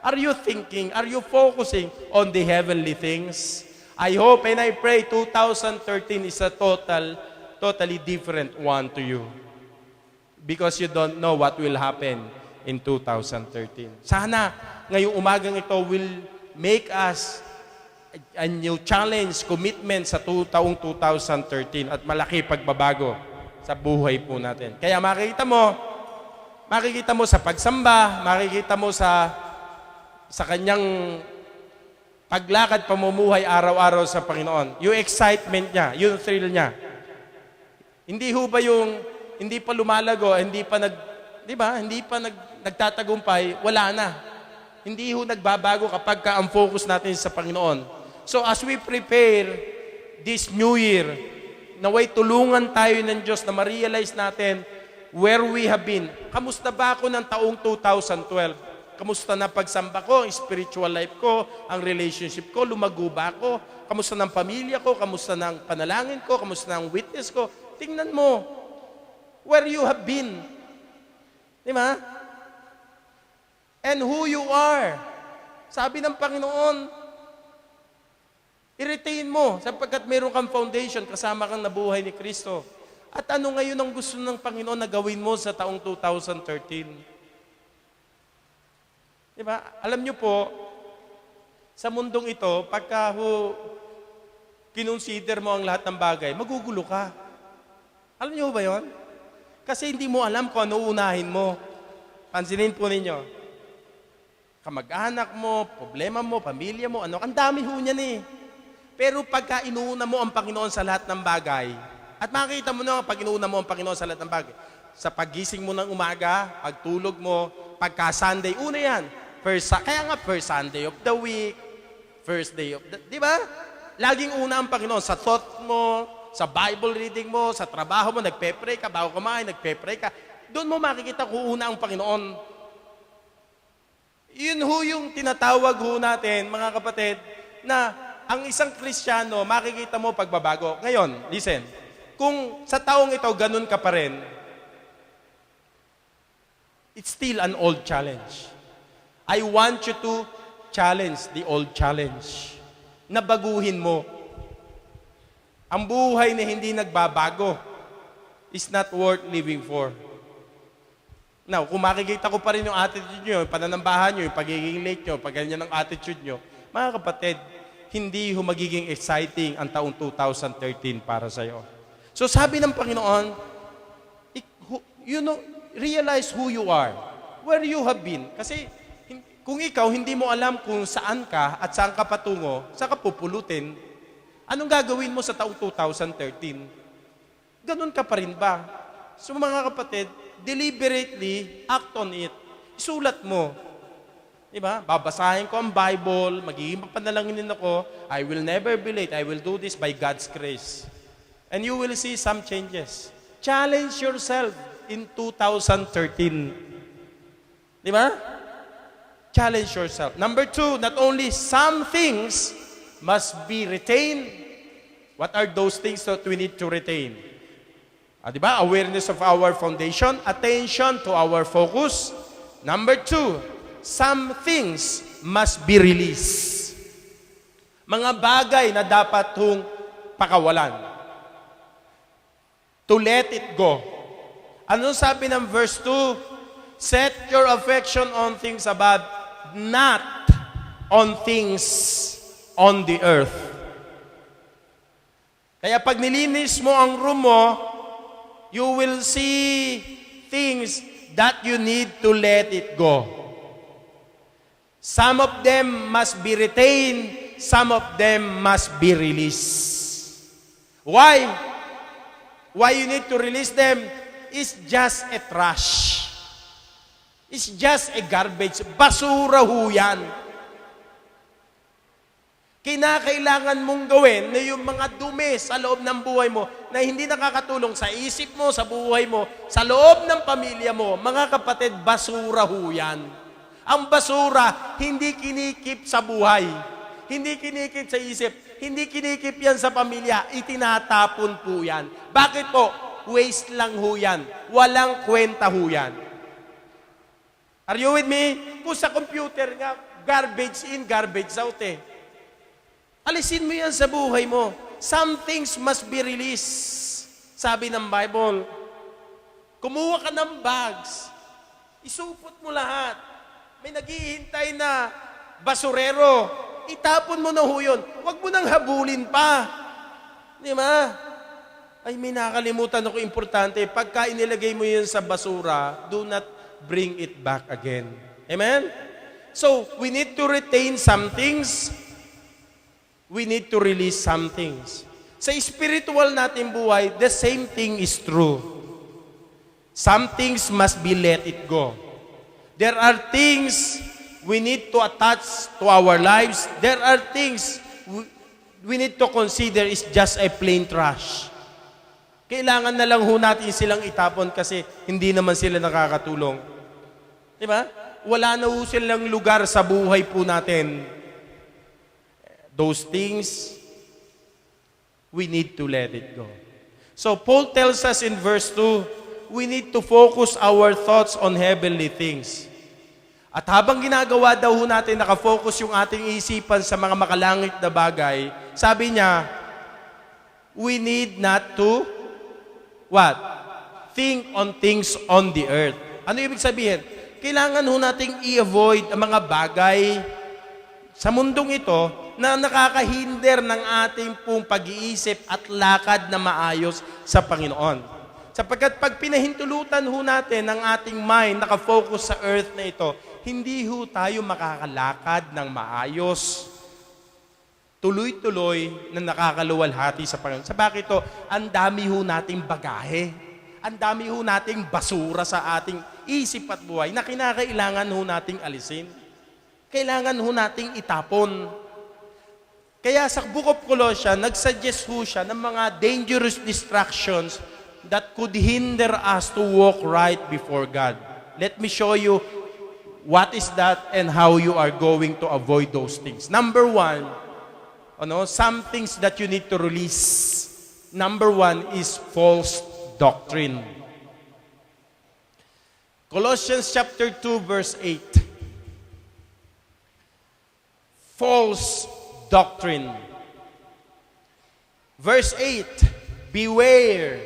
Are you thinking, are you focusing on the heavenly things? I hope and I pray 2013 is a totally different one to you. Because you don't know what will happen in 2013. Sana ngayong umagang ito will make us a new challenge, commitment sa taong 2013 at malaki pagbabago sa buhay po natin. Kaya makikita mo sa pagsamba, makikita mo sa kanyang paglakad, pamumuhay araw-araw sa Panginoon. Yung excitement niya, yung thrill niya. Hindi ho ba yung, hindi pa lumalago, hindi pa nagtatagumpay, wala na. Hindi ho nagbabago kapag ang focus natin sa Panginoon. So as we prepare this new year, naway tulungan tayo ng Diyos na ma-realize natin where we have been. Kamusta ba ako ng taong 2012? Kamusta na pagsamba ko, ang spiritual life ko, ang relationship ko, lumago ba ako? Kamusta ng pamilya ko? Kamusta ng panalangin ko? Kamusta ng witness ko? Tingnan mo, where you have been. Di ba? And who you are. Sabi ng Panginoon, i-retain mo sapagkat meron kang foundation, kasama kang nabuhay ni Kristo. At ano ngayon ang gusto ng Panginoon na gawin mo sa taong 2013? Diba? Alam nyo po, sa mundong ito, pagka kinonsider mo ang lahat ng bagay, magugulo ka. Alam nyo ba yon? Kasi hindi mo alam kung ano unahin mo. Pansinin po ninyo. Kamag-anak mo, problema mo, pamilya mo, ano, ang dami ho niyan eh. Pero pagka inuuna mo ang Panginoon sa lahat ng bagay, at makikita mo na pag inuuna mo ang Panginoon sa lahat ng bagay, sa pagising mo ng umaga, pagtulog mo, pagka Sunday, una yan. Kaya nga, first Sunday of the week, first day of the, di ba? Laging una ang Panginoon sa thought mo, sa Bible reading mo, sa trabaho mo, nagpe-pray ka, bago kumain, nagpe-pray ka. Doon mo makikita kung una ang Panginoon. Yun ho yung tinatawag ho natin, mga kapatid, na ang isang Kristiyano, makikita mo pagbabago. Ngayon, listen, kung sa taong ito, ganun ka pa rin, it's still an old challenge. I want you to challenge the old challenge. Na baguhin mo. Ang buhay na hindi nagbabago is not worth living for. Now, kung makikita ko pa rin yung attitude nyo, yung pananambahan nyo, yung pagiging late nyo, pag ganyan ang attitude nyo, mga kapatid, hindi ho magiging exciting ang taong 2013 para sa'yo. So sabi ng Panginoon, realize who you are, where you have been. Kasi kung ikaw hindi mo alam kung saan ka at saan ka patungo, saan ka pupulutin, anong gagawin mo sa taong 2013? Ganun ka pa rin ba? So mga kapatid, deliberately act on it. Isulat mo. Diba? Babasahin ko ang Bible, magiging papanalanginin ako, I will never be late, I will do this by God's grace. And you will see some changes. Challenge yourself in 2013. Diba? Challenge yourself. Number 2, not only some things must be retained. What are those things that we need to retain? Diba? Awareness of our foundation, attention to our focus. Number 2, some things must be released. Mga bagay na dapat hong pakawalan. To let it go. Ano sabi ng verse 2? Set your affection on things above, not on things on the earth. Kaya pag nilinis mo ang room mo, you will see things that you need to let it go. Some of them must be retained, some of them must be released. Why? Why you need to release them? It's just a trash. It's just a garbage. Basura ho yan. Kinakailangan mong gawin na yung mga dumi sa loob ng buhay mo na hindi nakakatulong sa isip mo, sa buhay mo, sa loob ng pamilya mo. Mga kapatid, basura ho yan. Ang basura, hindi kinikip sa buhay. Hindi kinikip sa isip. Hindi kinikip yan sa pamilya. Itinatapon po yan. Bakit po? Waste lang ho yan. Walang kwenta ho yan. Are you with me? Kung sa computer nga, garbage in, garbage out eh. Alisin mo yan sa buhay mo. Some things must be released. Sabi ng Bible. Kumuha ka ng bags. Isupot mo lahat. May naghihintay na basurero. Itapon mo na ho yun. Huwag mo nang habulin pa. Di ba? Ay, may nakalimutan ako importante. Pagka inilagay mo yun sa basura, do not bring it back again. Amen? So, we need to retain some things. We need to release some things. Sa spiritual natin buhay, the same thing is true. Some things must be let it go. There are things we need to attach to our lives. There are things we need to consider is just a plain trash. Kailangan na lang ho natin silang itapon kasi hindi naman sila nakakatulong. Diba? Wala na ho silang lugar sa buhay po natin. Those things, we need to let it go. So Paul tells us in verse 2, we need to focus our thoughts on heavenly things. At habang ginagawa daw ho natin, nakafocus yung ating isipan sa mga makalangit na bagay, sabi niya, we need not to, what? Think on things on the earth. Ano ibig sabihin? Kailangan ho nating i-avoid ang mga bagay sa mundong ito na nakakahinder ng ating pong pag-iisip at lakad na maayos sa Panginoon. Sapagkat pag pinahintulutan ho natin ang ating mind nakafocus sa earth na ito, hindi ho tayo makakalakad ng maayos, tuloy-tuloy na nakakaluwalhati sa Panginoon. Sa bakit ito? Ang dami ho nating bagahe. Ang dami ho nating basura sa ating isip at buhay na kinakailangan ho nating alisin. Kailangan ho nating itapon. Kaya sa Book of Colossians, nagsuggest ho siya ng mga dangerous distractions that could hinder us to walk right before God. Let me show you what is that and how you are going to avoid those things. Number one, some things that you need to release. Number one is false doctrine. Colossians chapter 2 verse 8. False doctrine. Verse 8, beware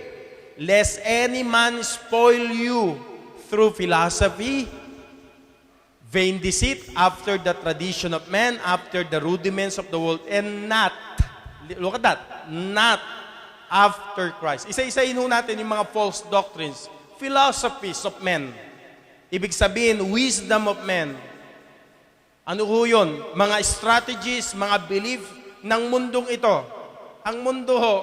lest any man spoil you through philosophy, vain deceit, after the tradition of men, after the rudiments of the world, and not, look at that, not after Christ. Isa-isahin ho natin yung mga false doctrines, philosophies of men. Ibig sabihin, wisdom of men. Ano ho yun? Mga strategies, mga belief ng mundong ito. Ang mundo ho,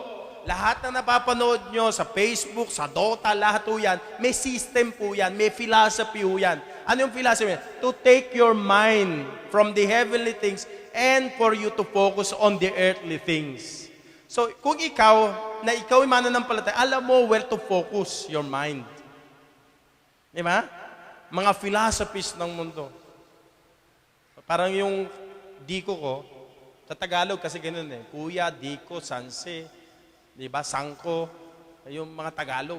lahat na napapanood nyo sa Facebook, sa Dota, lahat ho yan, may system po yan, may philosophy ho yan. Ano yung philosophy? To take your mind from the heavenly things and for you to focus on the earthly things. So, kung ikaw ay mananampalataya, alam mo where to focus your mind. Di ba? Mga philosophies ng mundo. Parang yung diko ko, sa Tagalog kasi ganun eh. Kuya, diko, sanse, di ba, sangko, yung mga Tagalog.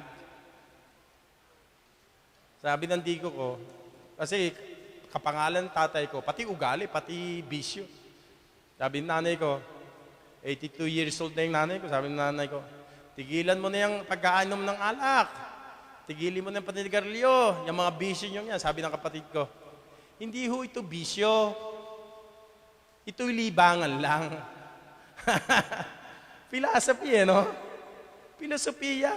Sabi ng diko ko, kasi kapangalan tatay ko, pati ugali, pati bisyo. Sabi ng nanay ko, 82 years old na yung nanay ko, sabi ng nanay ko, tigilan mo na yung pagkainom ng alak. Tigilin mo na yung paninigarilyo, yung mga bisyo nyo yan. Sabi ng kapatid ko, hindi ho ito bisyo. Ito'y libangan lang. Philosophy no? Filosofiya.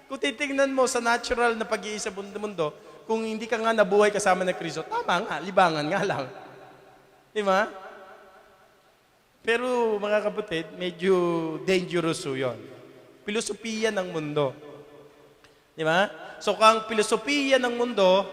Kung titignan mo sa natural na pag-iisa mundo, kung hindi ka nga nabuhay kasama ng Kristo, tama nga, libangan nga lang. Di ba? Pero mga kapatid, medyo dangerous yun. Filosofiya ng mundo. Di ba? So kung filosofiya ng mundo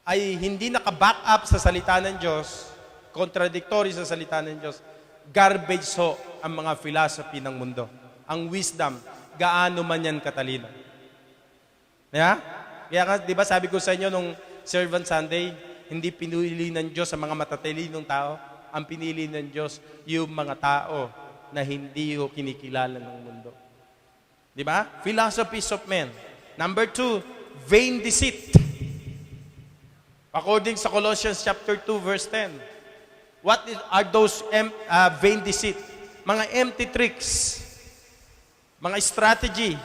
ay hindi naka-back up sa salita ng Diyos, contradictory sa salita ng Diyos, Garbage ho ang mga philosophy ng mundo. Ang wisdom, gaano man yan katalino. Yeah? Kaya di ba sabi ko sa inyo nung Servant Sunday, hindi pinili ng Diyos sa mga matatalinong tao. Ang pinili ng Diyos, yung mga tao na hindi ho kinikilala ng mundo. Di ba? Philosophies of men. Number 2, vain deceit. According sa Colossians chapter 2, verse 10. Are those vain deceit? Mga empty tricks. Mga strategy.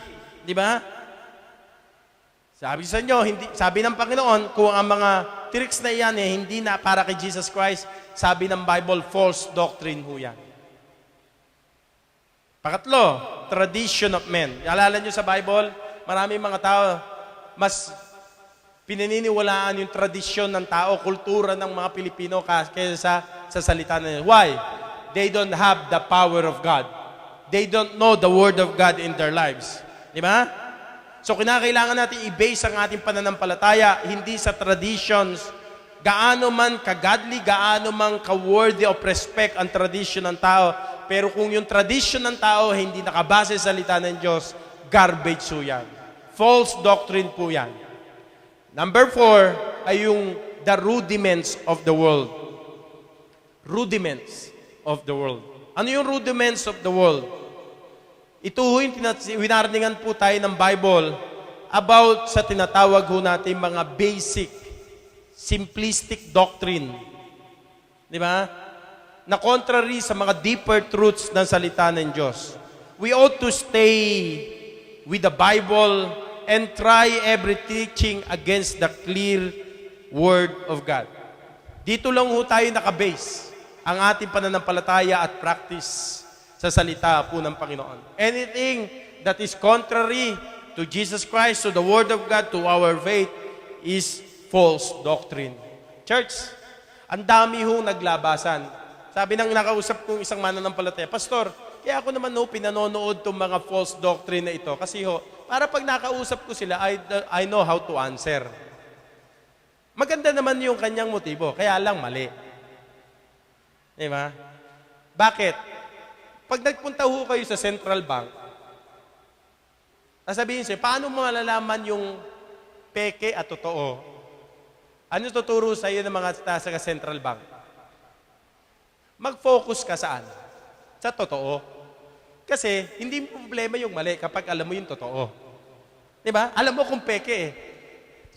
Di ba? Sabi sa inyo, sabi ng Panginoon, kung ang mga tricks na iyan hindi na para kay Jesus Christ, sabi ng Bible, false doctrine ho yan. Pakatlo, tradition of men. Alala nyo sa Bible, maraming mga tao, mas pinaniniwalaan yung tradisyon ng tao, kultura ng mga Pilipino kaysa sa salita na yun. Why? They don't have the power of God. They don't know the Word of God in their lives. Di ba? So, kinakailangan natin i-base ang ating pananampalataya, hindi sa traditions, gaano man ka-godly, gaano man ka-worthy of respect ang tradition ng tao. Pero kung yung tradition ng tao hindi nakabase sa salita ng Diyos, garbage po yan. False doctrine po yan. Number 4 ay yung the rudiments of the world. Rudiments of the world. Ano yung rudiments of the world? Ito yung winarningan po tayo ng Bible about sa tinatawag ho natin mga basic, simplistic doctrine. Di ba? Na contrary sa mga deeper truths ng salita ng Diyos. We ought to stay with the Bible and try every teaching against the clear Word of God. Dito lang ho tayo nakabase ang ating pananampalataya at practice sa salita po ng Panginoon. Anything that is contrary to Jesus Christ, to the Word of God, to our faith, is false doctrine. Church, ang dami hong naglabasan. Sabi ng nakausap kong isang mananampalataya, Pastor, kaya ako naman pinanonood itong mga false doctrine na ito. Kasi para pag nakausap ko sila, I know how to answer. Maganda naman yung kanyang motibo, kaya lang mali. Diba? Bakit? Pag nagpunta ho kayo sa Central Bank, sasabihin siya, paano mo malalaman yung peke at totoo? Ano tuturo sa iyo ng mga sa Central Bank? Mag-focus ka saan? Sa totoo. Kasi hindi mo problema yung mali kapag alam mo yung totoo. Diba? Alam mo kung peke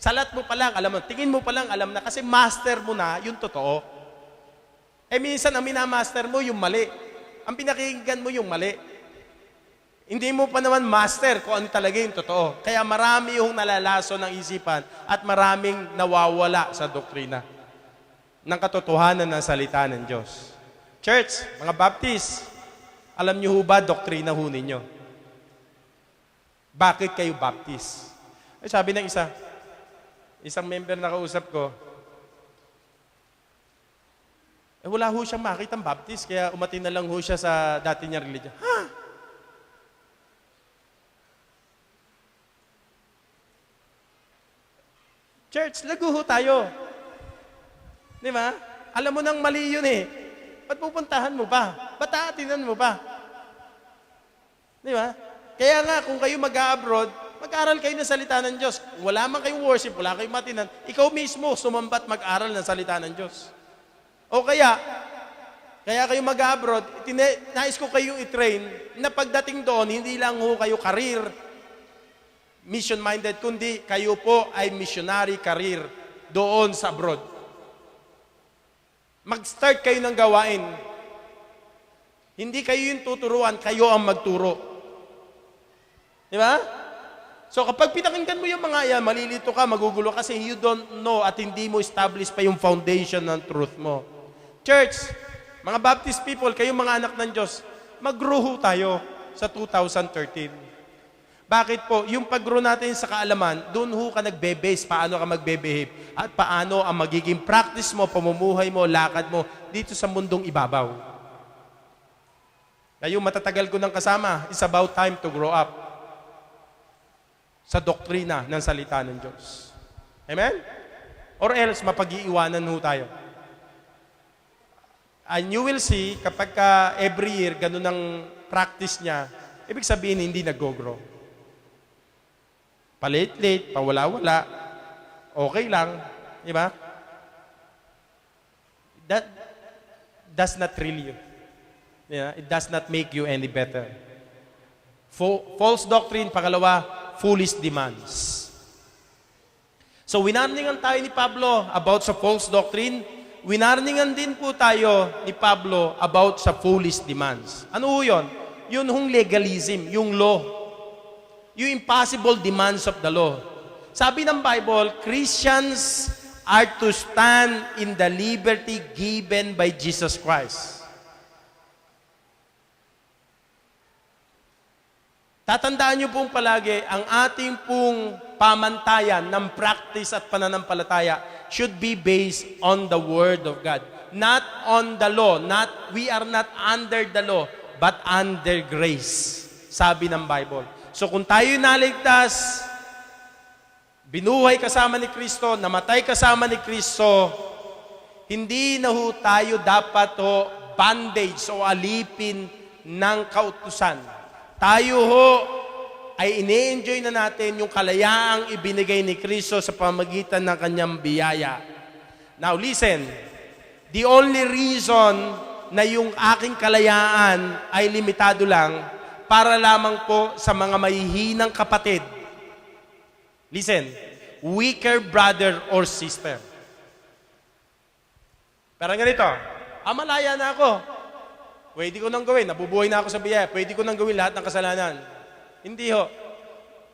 Salat mo pa lang, alam mo, tingin mo pa lang, alam na. Kasi master mo na yung totoo. Minsan ang minamaster mo yung mali. Ang pinakinggan mo yung mali. Hindi mo pa naman master kung ano talaga yung totoo. Kaya marami yung nalalaso ng isipan at maraming nawawala sa doktrina ng katotohanan ng salita ng Diyos. Church, mga Baptist, alam niyo ho ba doktrina ho ninyo? Bakit kayo Baptist? Sabi ng isang member na kausap ko, wala ho siyang makitang Baptist, kaya umatin na lang ho siya sa dati niyang religion. Ha? Church, lago ho tayo. Di ba? Alam mo nang mali yun eh. Ba't pupuntahan mo pa? Ba't aatinan mo pa? Di ba? Kaya nga, kung kayo mag-abroad, mag-aral kayo ng salita ng Diyos. Wala man kayong worship, wala kayong matinan, ikaw mismo sumambat mag-aral ng salita ng Diyos. O kaya kayo mag-abroad, nais ko kayong i-train na pagdating doon, hindi lang ho kayo career, mission-minded, kundi kayo po ay missionary career doon sa abroad. Mag-start kayo ng gawain. Hindi kayo yung tuturuan, kayo ang magturo. Di ba? So kapag pinakinggan mo yung mga yan, malilito ka, magugulo kasi you don't know at hindi mo establish pa yung foundation ng truth mo. Church, mga Baptist people, kayong mga anak ng Diyos, mag-grow tayo sa 2013. Bakit po? Yung pag-grow natin sa kaalaman, doon ho ka nagbe-base, paano ka magbe-behave, at paano ang magiging practice mo, pamumuhay mo, lakad mo, dito sa mundong ibabaw. Kayo matatagal ko ng kasama, it's about time to grow up sa doktrina ng salita ng Diyos. Amen? Or else, mapag-iiwanan ho tayo. And you will see, kapag every year, ganun ang practice niya, ibig sabihin, hindi nag-grow. Palit-lit, pawala-wala, okay lang, di ba? That does not thrill you. Yeah, it does not make you any better. False doctrine, pangalawa, foolish demands. So, winarningan tayo ni Pablo about sa false doctrine. Winarningan din po tayo ni Pablo about sa foolish demands. Ano ho yun? Yun hong legalism, yung law. Yung impossible demands of the law. Sabi ng Bible, Christians are to stand in the liberty given by Jesus Christ. Tatandaan niyo pong palagi, ang ating pong pamantayan ng practice at pananampalataya should be based on the Word of God. Not on the law. We are not under the law, but under grace. Sabi ng Bible. So kung tayo naligtas, binuhay kasama ni Kristo, namatay kasama ni Kristo, hindi na ho tayo dapat bandage o alipin ng kautusan. Tayo ay ine-enjoy na natin yung kalayaang ibinigay ni Kristo sa pamagitan ng kanyang biyaya. Now listen, the only reason na yung aking kalayaan ay limitado lang para lamang po sa mga mahihinang kapatid. Listen, weaker brother or sister. Parang ganito, malaya na ako. Pwede ko nang gawin, nabubuhay na ako sa biyaya, pwede ko nang gawin lahat ng kasalanan. Hindi ho.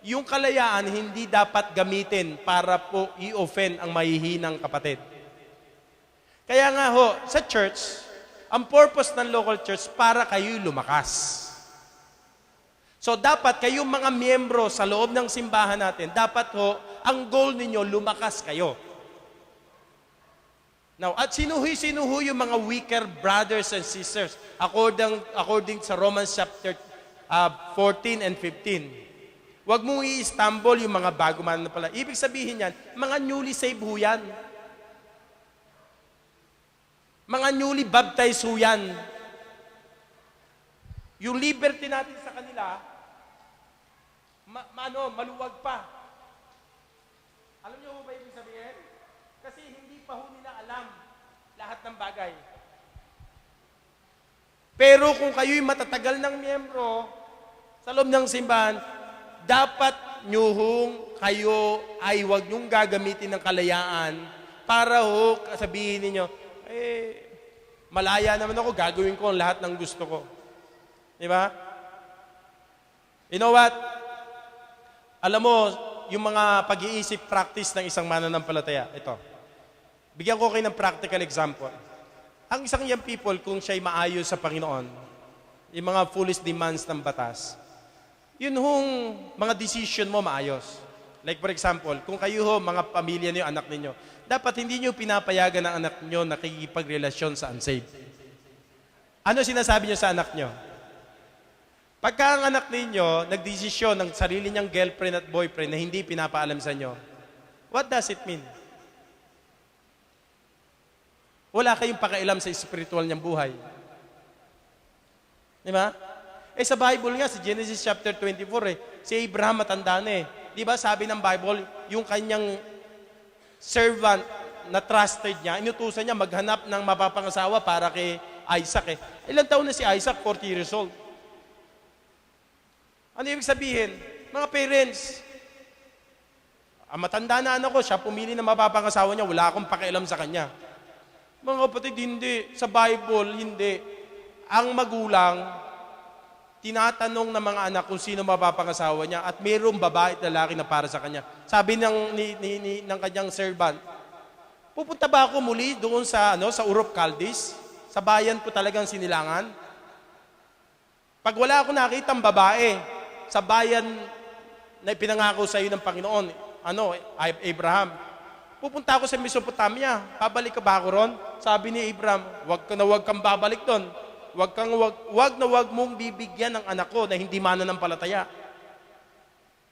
Yung kalayaan, hindi dapat gamitin para po i-offend ang mahihinang kapatid. Kaya nga ho, sa church, ang purpose ng local church para kayo lumakas. So dapat kayong mga miyembro sa loob ng simbahan natin, dapat ho, ang goal ninyo, lumakas kayo. Now, at sino yung mga weaker brothers and sisters? According sa Romans chapter 14 and 15. Huwag mong i-stumble yung mga bago man na pala. Ibig sabihin yan, mga newly saved ho yan. Mga newly baptized ho yan. Yung liberty natin sa kanila, maluwag pa. Alam niyo ba ibig sabihin? Kasi hindi pa ho nila alam lahat ng bagay. Pero kung kayo'y matatagal ng miyembro sa loob ng simbahan, dapat kayo ay huwag nyong gagamitin ng kalayaan para sabihin ninyo, malaya naman ako, gagawin ko ang lahat ng gusto ko. Di ba? You know what? Alam mo, yung mga pag-iisip practice ng isang mananampalataya, ito. Bigyan ko kayo ng practical example. Ang isang young people, kung siya'y maayos sa Panginoon, yung mga foolish demands ng batas, yun mga decision mo maayos. Like for example, kung kayo mga pamilya niyo, anak ninyo, dapat hindi niyo pinapayagan ng anak niyo na nakikipagrelasyon sa unsaved. Ano sinasabi niyo sa anak niyo? Pagka ang anak ninyo nagdesisyon ng sarili niyang girlfriend at boyfriend na hindi pinapaalam sa inyo, what does it mean? Wala kayong pakialam sa spiritual niyang buhay. Di ba? Sa Bible nga, sa Genesis chapter 24, si Abraham matanda na Di ba sabi ng Bible, yung kanyang servant na trusted niya, inutusan niya maghanap ng mapapangasawa para kay Isaac Ilang taon na si Isaac? 40 years old. Ano ibig sabihin? Mga parents, matanda na anak ko, siya pumili na mapapangasawa niya, wala akong pakialam sa kanya. Mga kapatid, hindi. Sa Bible, hindi. Ang magulang, tinatanong ng mga anak kung sino mapapangasawa niya at mayroong babae at lalaki na para sa kanya. Sabi ng kanyang servant, pupunta ba ako muli doon sa Urop Caldis? Sa bayan ko talagang sinilangan? Pag wala ako nakitang babae sa bayan na ipinangako sa iyo ng Panginoon, Abraham, pupunta ako sa Mesopotamia. Babalik ka ba ako ron? Sabi ni Abraham, wag kang babalik doon. Wag mong bibigyan ng anak ko na hindi mananampalataya.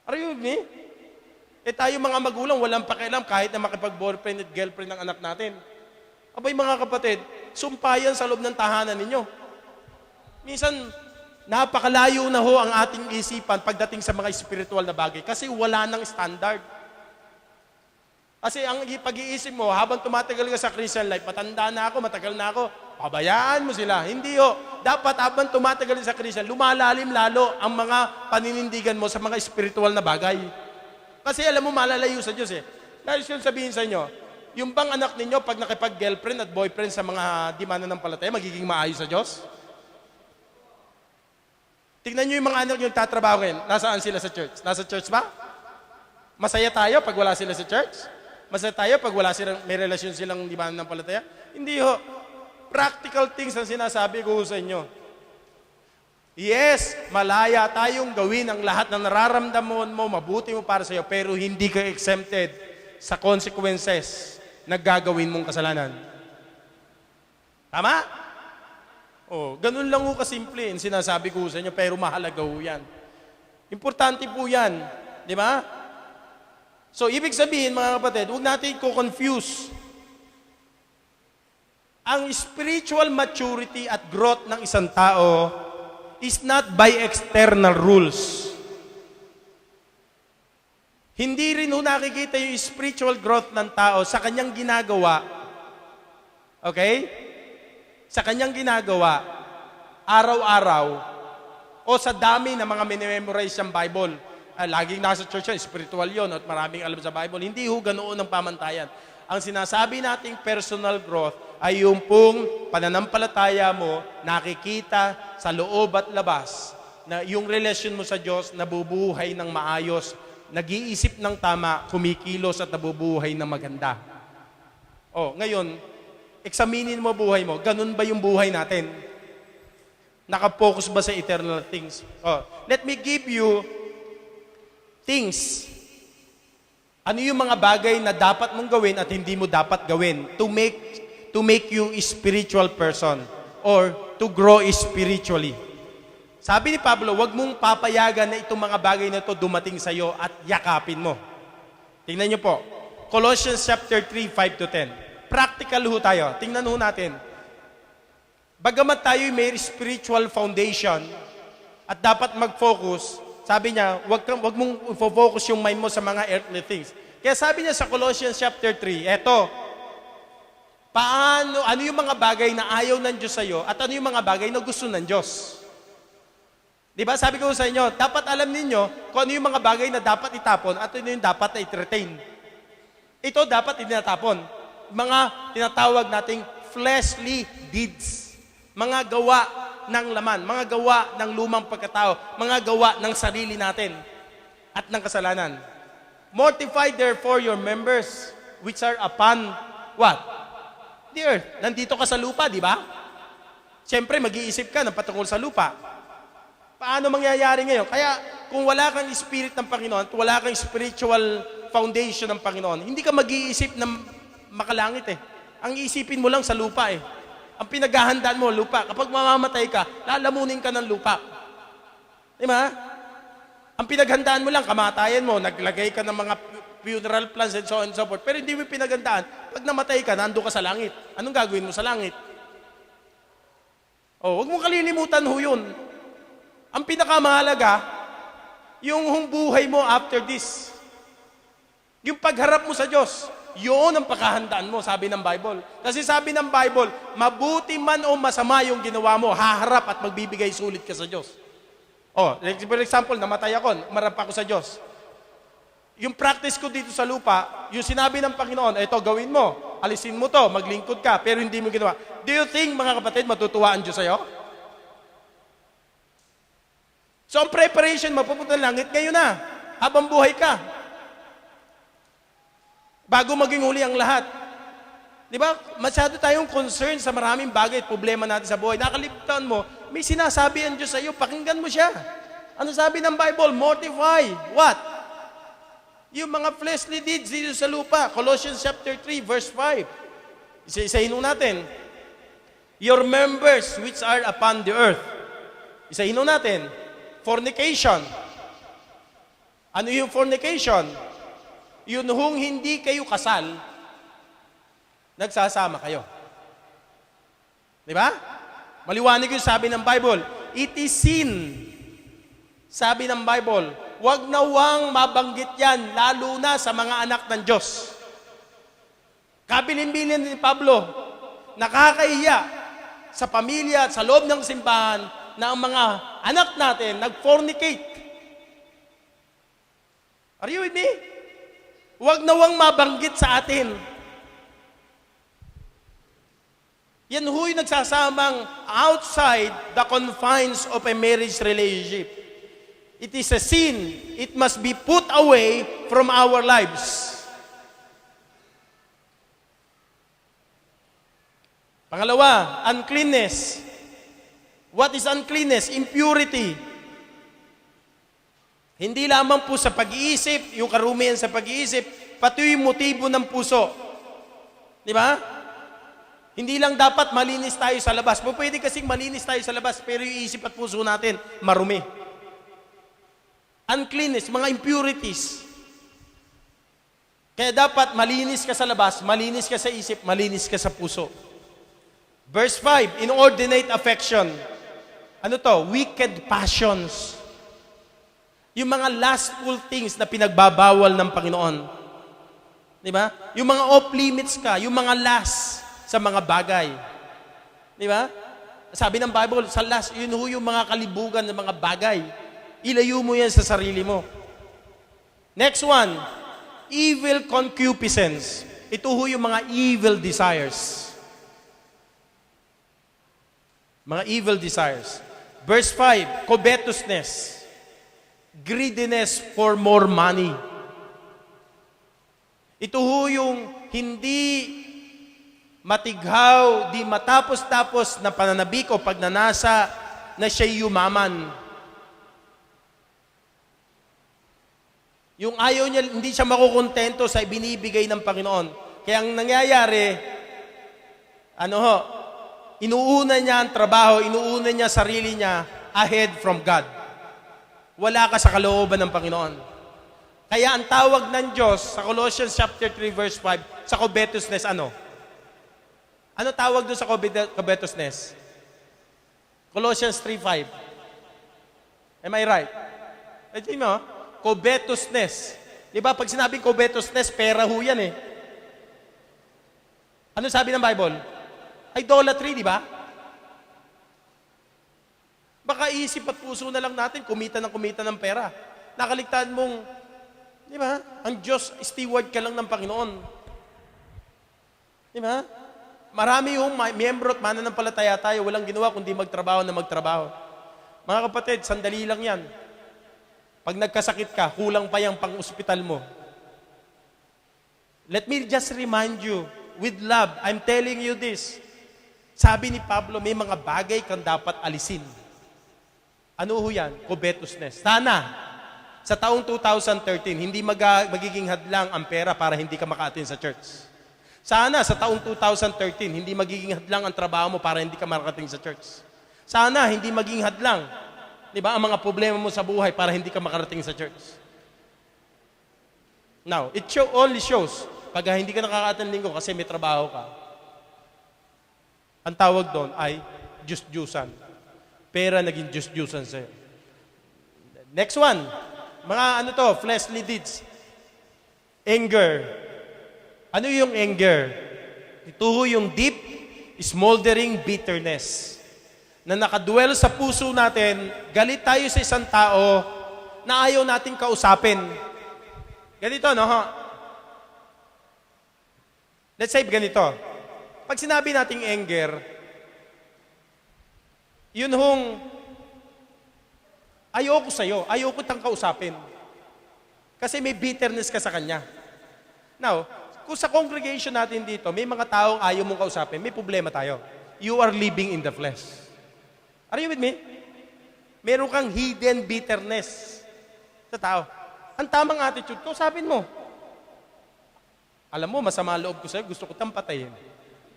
Are you with me? Tayo mga magulang, walang pakialam kahit na makipag-boyfriend at girlfriend ng anak natin. Abay mga kapatid, sumpayan sa loob ng tahanan ninyo. Minsan, napakalayo na ho ang ating isipan pagdating sa mga spiritual na bagay kasi wala nang standard. Kasi ang pag-iisip mo, habang tumatagal ka sa Christian life, matanda na ako, matagal na ako, pabayaan mo sila. Hindi ho. Dapat habang tumatagal sa Christian, lumalalim lalo ang mga paninindigan mo sa mga spiritual na bagay. Kasi alam mo, malalayo sa Diyos eh. Dahil siya sabihin sa inyo, yung bang anak ninyo, pag nakipag-girlfriend at boyfriend sa mga di mananampalataya, magiging maayos sa Diyos? Tignan nyo yung mga anak nyo tatrabaho ngayon. Nasaan sila sa church? Nasa church ba? Masaya tayo pag wala sila sa church? Masaya tayo pag wala silang, may relasyon silang di mananampalataya? Hindi ho. Practical things ang sinasabi ko sa inyo. Yes, malaya tayong gawin ang lahat ng nararamdaman mo, mabuti mo para sa iyo, pero hindi ka exempted sa consequences na gagawin mong kasalanan. Tama? Oh, ganun lang ho kasimple ang sinasabi ko sa inyo, pero mahalaga ho yan. Importante po yan. Di ba? So, ibig sabihin, mga kapatid, huwag natin ko-confuse. Ang spiritual maturity at growth ng isang tao is not by external rules. Hindi rin ho nakikita yung spiritual growth ng tao sa kanyang ginagawa. Okay? Sa kanyang ginagawa, araw-araw, o sa dami ng mga minimemorize siyang Bible. Laging nasa church yan, spiritual yun, at maraming alam sa Bible. Hindi ho ganoon ang pamantayan. Ang sinasabi nating personal growth ay yung pong pananampalataya mo, nakikita sa loob at labas, na yung relasyon mo sa Diyos nabubuhay ng maayos, nag-iisip ng tama, kumikilos at nabubuhay ng maganda. Ngayon, examinin mo buhay mo, ganun ba yung buhay natin? Nakapokus ba sa eternal things? Let me give you things. Ano yung mga bagay na dapat mong gawin at hindi mo dapat gawin to make you a spiritual person or to grow spiritually. Sabi ni Pablo, wag mong papayagan na itong mga bagay na ito dumating sa iyo at yakapin mo. Tingnan niyo po. Colossians chapter 3, 5 to 10. Practical ho tayo. Tingnan ho natin. Bagamat tayo may spiritual foundation at dapat mag-focus, sabi niya, wag mong focus yung mind mo sa mga earthly things. Kaya sabi niya sa Colossians chapter 3, ano yung mga bagay na ayaw ng Diyos sa iyo at ano yung mga bagay na gusto ng Diyos? Di ba? Sabi ko sa inyo, dapat alam ninyo kung ano yung mga bagay na dapat itapon at ano yung dapat na i-retain. Ito dapat itinatapon. Mga tinatawag nating fleshly deeds. Mga gawa ng laman, mga gawa ng lumang pagkatao, mga gawa ng sarili natin at ng kasalanan. Mortify therefore your members which are upon what? The earth. Nandito ka sa lupa, di ba? Siyempre, mag-iisip ka ng patungkol sa lupa. Paano mangyayari ngayon? Kaya, kung wala kang spirit ng Panginoon, at wala kang spiritual foundation ng Panginoon, hindi ka mag-iisip ng makalangit eh. Ang iisipin mo lang sa lupa eh. Ang pinaghahandaan mo, lupa. Kapag mamamatay ka, lalamunin ka ng lupa. Di ba? Ang pinaghandaan mo lang, kamatayan mo, naglagay ka ng mga funeral plans and so on and so forth. Pero hindi mo pinaghandaan. Pag namatay ka, nando ka sa langit. Anong gagawin mo sa langit? Huwag mong kalilimutan ho yun. Ang pinakamahalaga, yung buhay mo after this. Yung pagharap mo sa Diyos. Yun ang paghahandaan mo, sabi ng Bible. Kasi sabi ng Bible, mabuti man o masama yung ginawa mo, haharap at magbibigay sulit ka sa Diyos. For example, namatay ako, marap ako sa Diyos. Yung practice ko dito sa lupa, yung sinabi ng Panginoon, ito gawin mo, alisin mo to, maglingkod ka, pero hindi mo ginawa. Do you think, mga kapatid, matutuwa ang Diyos sa'yo? So, ang preparation, mapupunta ng langit, ngayon na, habang buhay ka. Bago maging huli ang lahat. Di ba? Masyado tayong concern sa maraming bagay at problema natin sa buhay. Nakalimutan mo, may sinasabi ang Diyos sa iyo, pakinggan mo siya. Ano sabi ng Bible? Mortify. What? Yung mga fleshly deeds dito sa lupa. Colossians chapter 3, verse 5. Isa-isahin natin. Your members which are upon the earth. Isahin natin. Fornication. Ano yung fornication? Yun hong hindi kayo kasal, nagsasama kayo. Di ba? Maliwanag yung sabi ng Bible. It is sin. Sabi ng Bible, wag nawang mabanggit yan, lalo na sa mga anak ng Diyos. Kabilin-bilin ni Pablo, nakakahiya sa pamilya at sa loob ng simbahan na ang mga anak natin nag-fornicate. Are you with me? Wag nawang mabanggit sa atin. Yan huy nagsasamang outside the confines of a marriage relationship. It is a sin. It must be put away from our lives. Pangalawa, uncleanness. What is uncleanness? Impurity. Hindi lamang po sa pag-iisip, yung karumihan sa pag-iisip, pati yung motibo ng puso. Di ba? Hindi lang dapat malinis tayo sa labas. Pwede kasing malinis tayo sa labas, pero yung isip at puso natin, marumi. Uncleanness, mga impurities. Kaya dapat malinis ka sa labas, malinis ka sa isip, malinis ka sa puso. Verse 5, inordinate affection. Ano to? Wicked passions. Yung mga lustful things na pinagbabawal ng Panginoon. Di ba? Yung mga off-limits ka, yung mga lust sa mga bagay. Di ba? Sabi ng Bible, sa lust, yun yung mga kalibugan ng mga bagay. Ilayo mo yan sa sarili mo. Next one, evil concupiscence. Ito yung mga evil desires. Mga evil desires. Verse 5, covetousness. Greediness for more money. Ito yung hindi matighaw, di matapos-tapos na pananabik o pagnanasa na siya'y yumaman. Yung ayaw niya, hindi siya makukontento sa binibigay ng Panginoon. Kaya ang nangyayari, inuuna niya ang trabaho, inuuna niya sarili niya ahead from God. Wala ka sa kalooban ng Panginoon. Kaya ang tawag ng Diyos sa Colossians chapter 3 verse 5 sa covetousness, ano? Ano tawag doon sa covetousness? Colossians 3:5. Am I right? Tignan mo, covetousness. Di ba pag sinabing covetousness, pera ho yan eh. Ano sabi ng Bible? Idolatry, di ba? Baka isip at puso na lang natin, kumita ng pera. Nakaligtaan mong, di ba? Ang Diyos, steward ka lang ng Panginoon. Di ba? Marami yung miyembro at mananampalataya tayo, walang ginawa kundi magtrabaho na magtrabaho. Mga kapatid, sandali lang yan. Pag nagkasakit ka, kulang pa yung pang-ospital mo. Let me just remind you, with love, I'm telling you this. Sabi ni Pablo, may mga bagay kang dapat alisin. Ano ho yan? Covetousness. Sana, sa taong 2013, hindi magiging hadlang ang pera para hindi ka maka-attend sa church. Sana, sa taong 2013, hindi magiging hadlang ang trabaho mo para hindi ka makarating sa church. Sana, hindi magiging hadlang, di ba, ang mga problema mo sa buhay para hindi ka makarating sa church. Now, it only shows, pag hindi ka nakaka-attend linggo kasi may trabaho ka, ang tawag doon ay Diyos-Diyusan. Pera naging Diyos-Diyusan sa'yo. Next one, mga fleshly deeds. Anger. Ano yung anger? Ito yung deep, smoldering bitterness na nakaduel sa puso natin, galit tayo sa isang tao na ayaw nating kausapin. Ganito, no? Let's say ganito. Pag sinabi nating anger, yun ayoko sa'yo, ayoko tang kausapin. Kasi may bitterness ka sa kanya. Now, kung sa congregation natin dito, may mga taong ayaw mong kausapin, may problema tayo. You are living in the flesh. Are you with me? Meron kang hidden bitterness sa tao. Ang tamang attitude, kausapin mo. Alam mo, masama loob ko sa'yo, gusto ko tang patayin.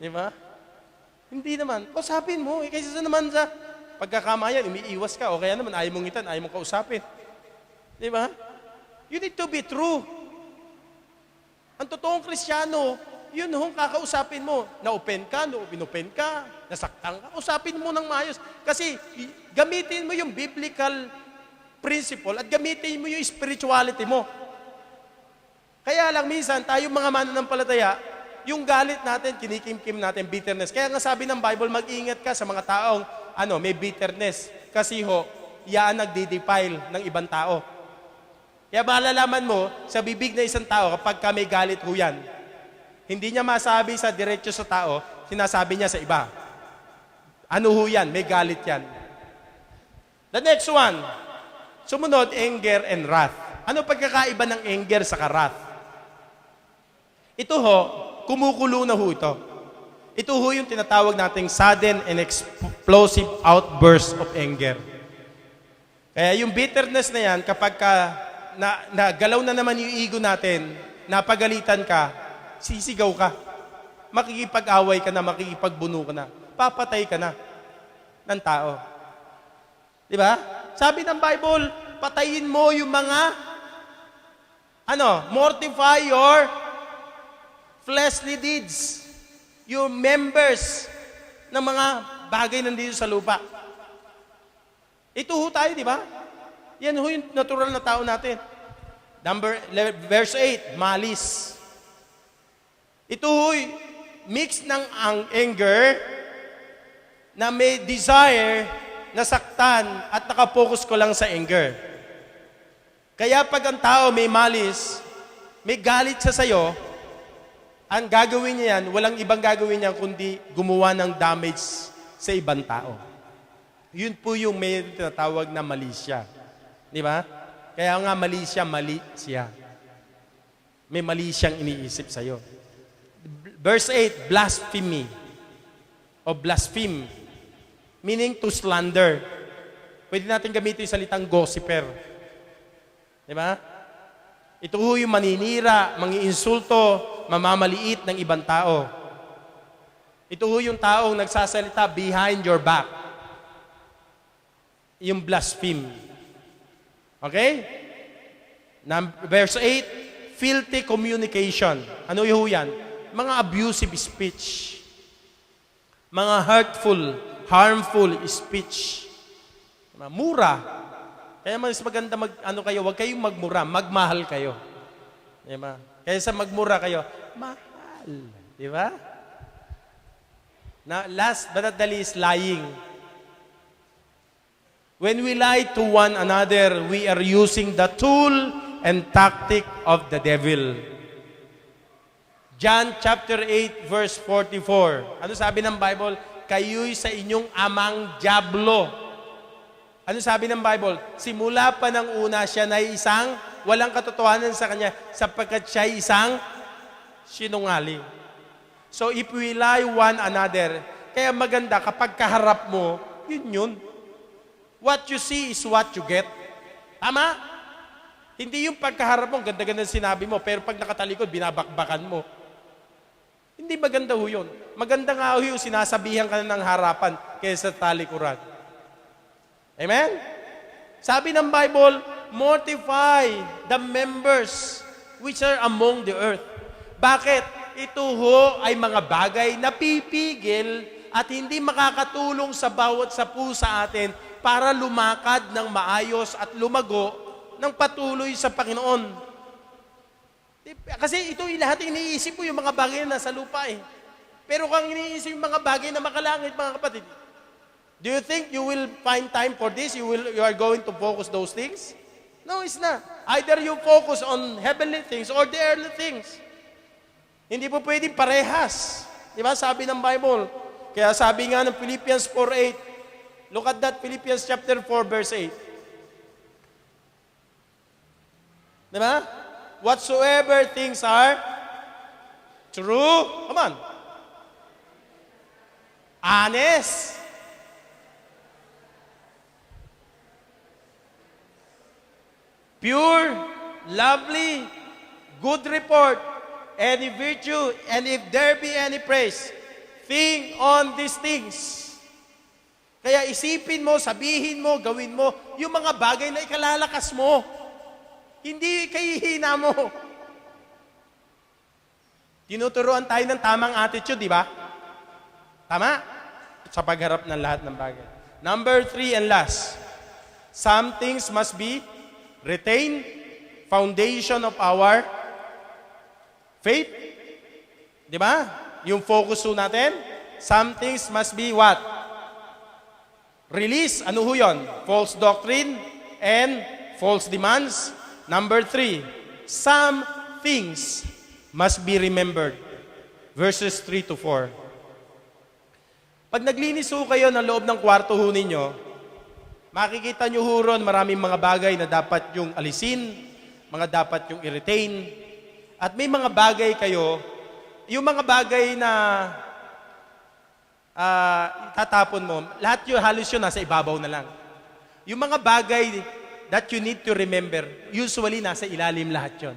Di ba? Hindi naman. Kausapin mo. Kaysa naman sa pagkakamayan, umiiwas ka, o kaya naman, ayaw mong ngitan, ayaw mong kausapin. Di ba? You need to be true. Ang totoong Kristiyano, yun hong kakausapin mo. Na-open ka, inopen ka, nasaktan ka, usapin mo ng maayos. Kasi gamitin mo yung biblical principle at gamitin mo yung spirituality mo. Kaya lang minsan, tayong mga mananampalataya, yung galit natin, kinikim-kim natin, bitterness. Kaya nga sabi ng Bible, mag-ingat ka sa mga taong may bitterness. Kasi yan nagdi-defile ng ibang tao. Kaya malalaman mo, sa bibig na isang tao, kapag ka may galit yan, hindi niya masabi sa diretso sa tao, sinasabi niya sa iba. Ano yan? May galit yan. The next one, sumunod, anger and wrath. Ano pagkakaiba ng anger sa wrath? Ito kumukulo na ito. Ito yung tinatawag nating sudden and explosive outburst of anger. Kaya yung bitterness na yan, kapag nagalaw na naman yung ego natin, napagalitan ka, sisigaw ka. Makikipag-away ka na, makikipagbuno ka na. Papatay ka na ng tao. Di ba? Sabi ng Bible, patayin mo yung mga, mortify your fleshly deeds. Your members ng mga bagay nandito sa lupa. Ito tayo, di ba? Yan yung natural na tao natin. Verse 8, malice. Ito mix ng anger na may desire na saktan at nakapokus ko lang sa anger. Kaya pag ang tao may malice, may galit siya sa'yo, ang gagawin niya yan, walang ibang gagawin niya kundi gumawa ng damage sa ibang tao. Yun po yung may tinatawag na malisya. Di ba? Kaya nga mali siya. May mali siyang iniisip sa'yo. Verse 8, blasphemy. O blaspheme. Meaning to slander. Pwede natin gamitin yung salitang gossiper. Di ba? Ito yung maninira, mangiinsulto, mamamaliit ng ibang tao. Ito yung taong nagsasalita behind your back. Yung blaspheme. Okay? Verse 8, filthy communication. Ano yung yan? Mga abusive speech. Mga hurtful, harmful speech. Mura. Kaya mas maganda huwag kayong magmura, magmahal kayo. Diba? Kaya sa magmura kayo, mahal. Diba? Now, last but not the least, lying. When we lie to one another, we are using the tool and tactic of the devil. John chapter 8 verse 44. Ano sabi ng Bible? Kayo'y sa inyong amang dyablo. Ano sabi ng Bible? Simula pa ng una siya na isang walang katotohanan sa kanya sapagkat siya isang sinungaling. So if we lie one another, kaya maganda kapag kaharap mo, yun. What you see is what you get. Tama? Hindi yung pagkaharap mo, ganda-ganda sinabi mo, pero pag nakatalikod, binabakbakan mo. Hindi maganda ho yun. Maganda nga ho yung sinasabihan ka na ng harapan kaysa talikuran. Amen? Sabi ng Bible, mortify the members which are among the earth. Bakit? Ito ho ay mga bagay na pipigil at hindi makakatulong sa bawat sapu sa atin para lumakad ng maayos at lumago ng patuloy sa Panginoon. Kasi ito lahat iniisip mo yung mga bagay na nasa lupa eh. Pero kung iniisip yung mga bagay na makalangit, mga kapatid, do you think you will find time for this? You are going to focus those things? No, it's not. Either you focus on heavenly things or the earthly things. Hindi po pwedeng parehas. Di ba? Sabi ng Bible. Kaya sabi nga ng Philippians 4:8, look at that, Philippians chapter 4, verse 8. Diba? Whatsoever things are true, come on, honest, pure, lovely, good report, any virtue, and if there be any praise, think on these things. Kaya isipin mo, sabihin mo, gawin mo, yung mga bagay na ikalalakas mo. Hindi kahihina mo. Tinuturuan tayo ng tamang attitude, di ba? Tama? Sa pagharap ng lahat ng bagay. Number 3 and last. Some things must be retained, foundation of our faith. Di ba? Yung focus ho natin. Some things must be what? Release. Ano ho yun? False doctrine and false demands. Number 3, some things must be remembered. Verses 3 to 4. Pag naglinis ho kayo ng loob ng kwarto ho ninyo, makikita nyo ho ron maraming mga bagay na dapat yung alisin, mga dapat yung i-retain, at may mga bagay kayo, yung mga bagay na tatapon mo, lahat yun, halos yun nasa ibabaw na lang. Yung mga bagay that you need to remember, usually nasa ilalim lahat yun.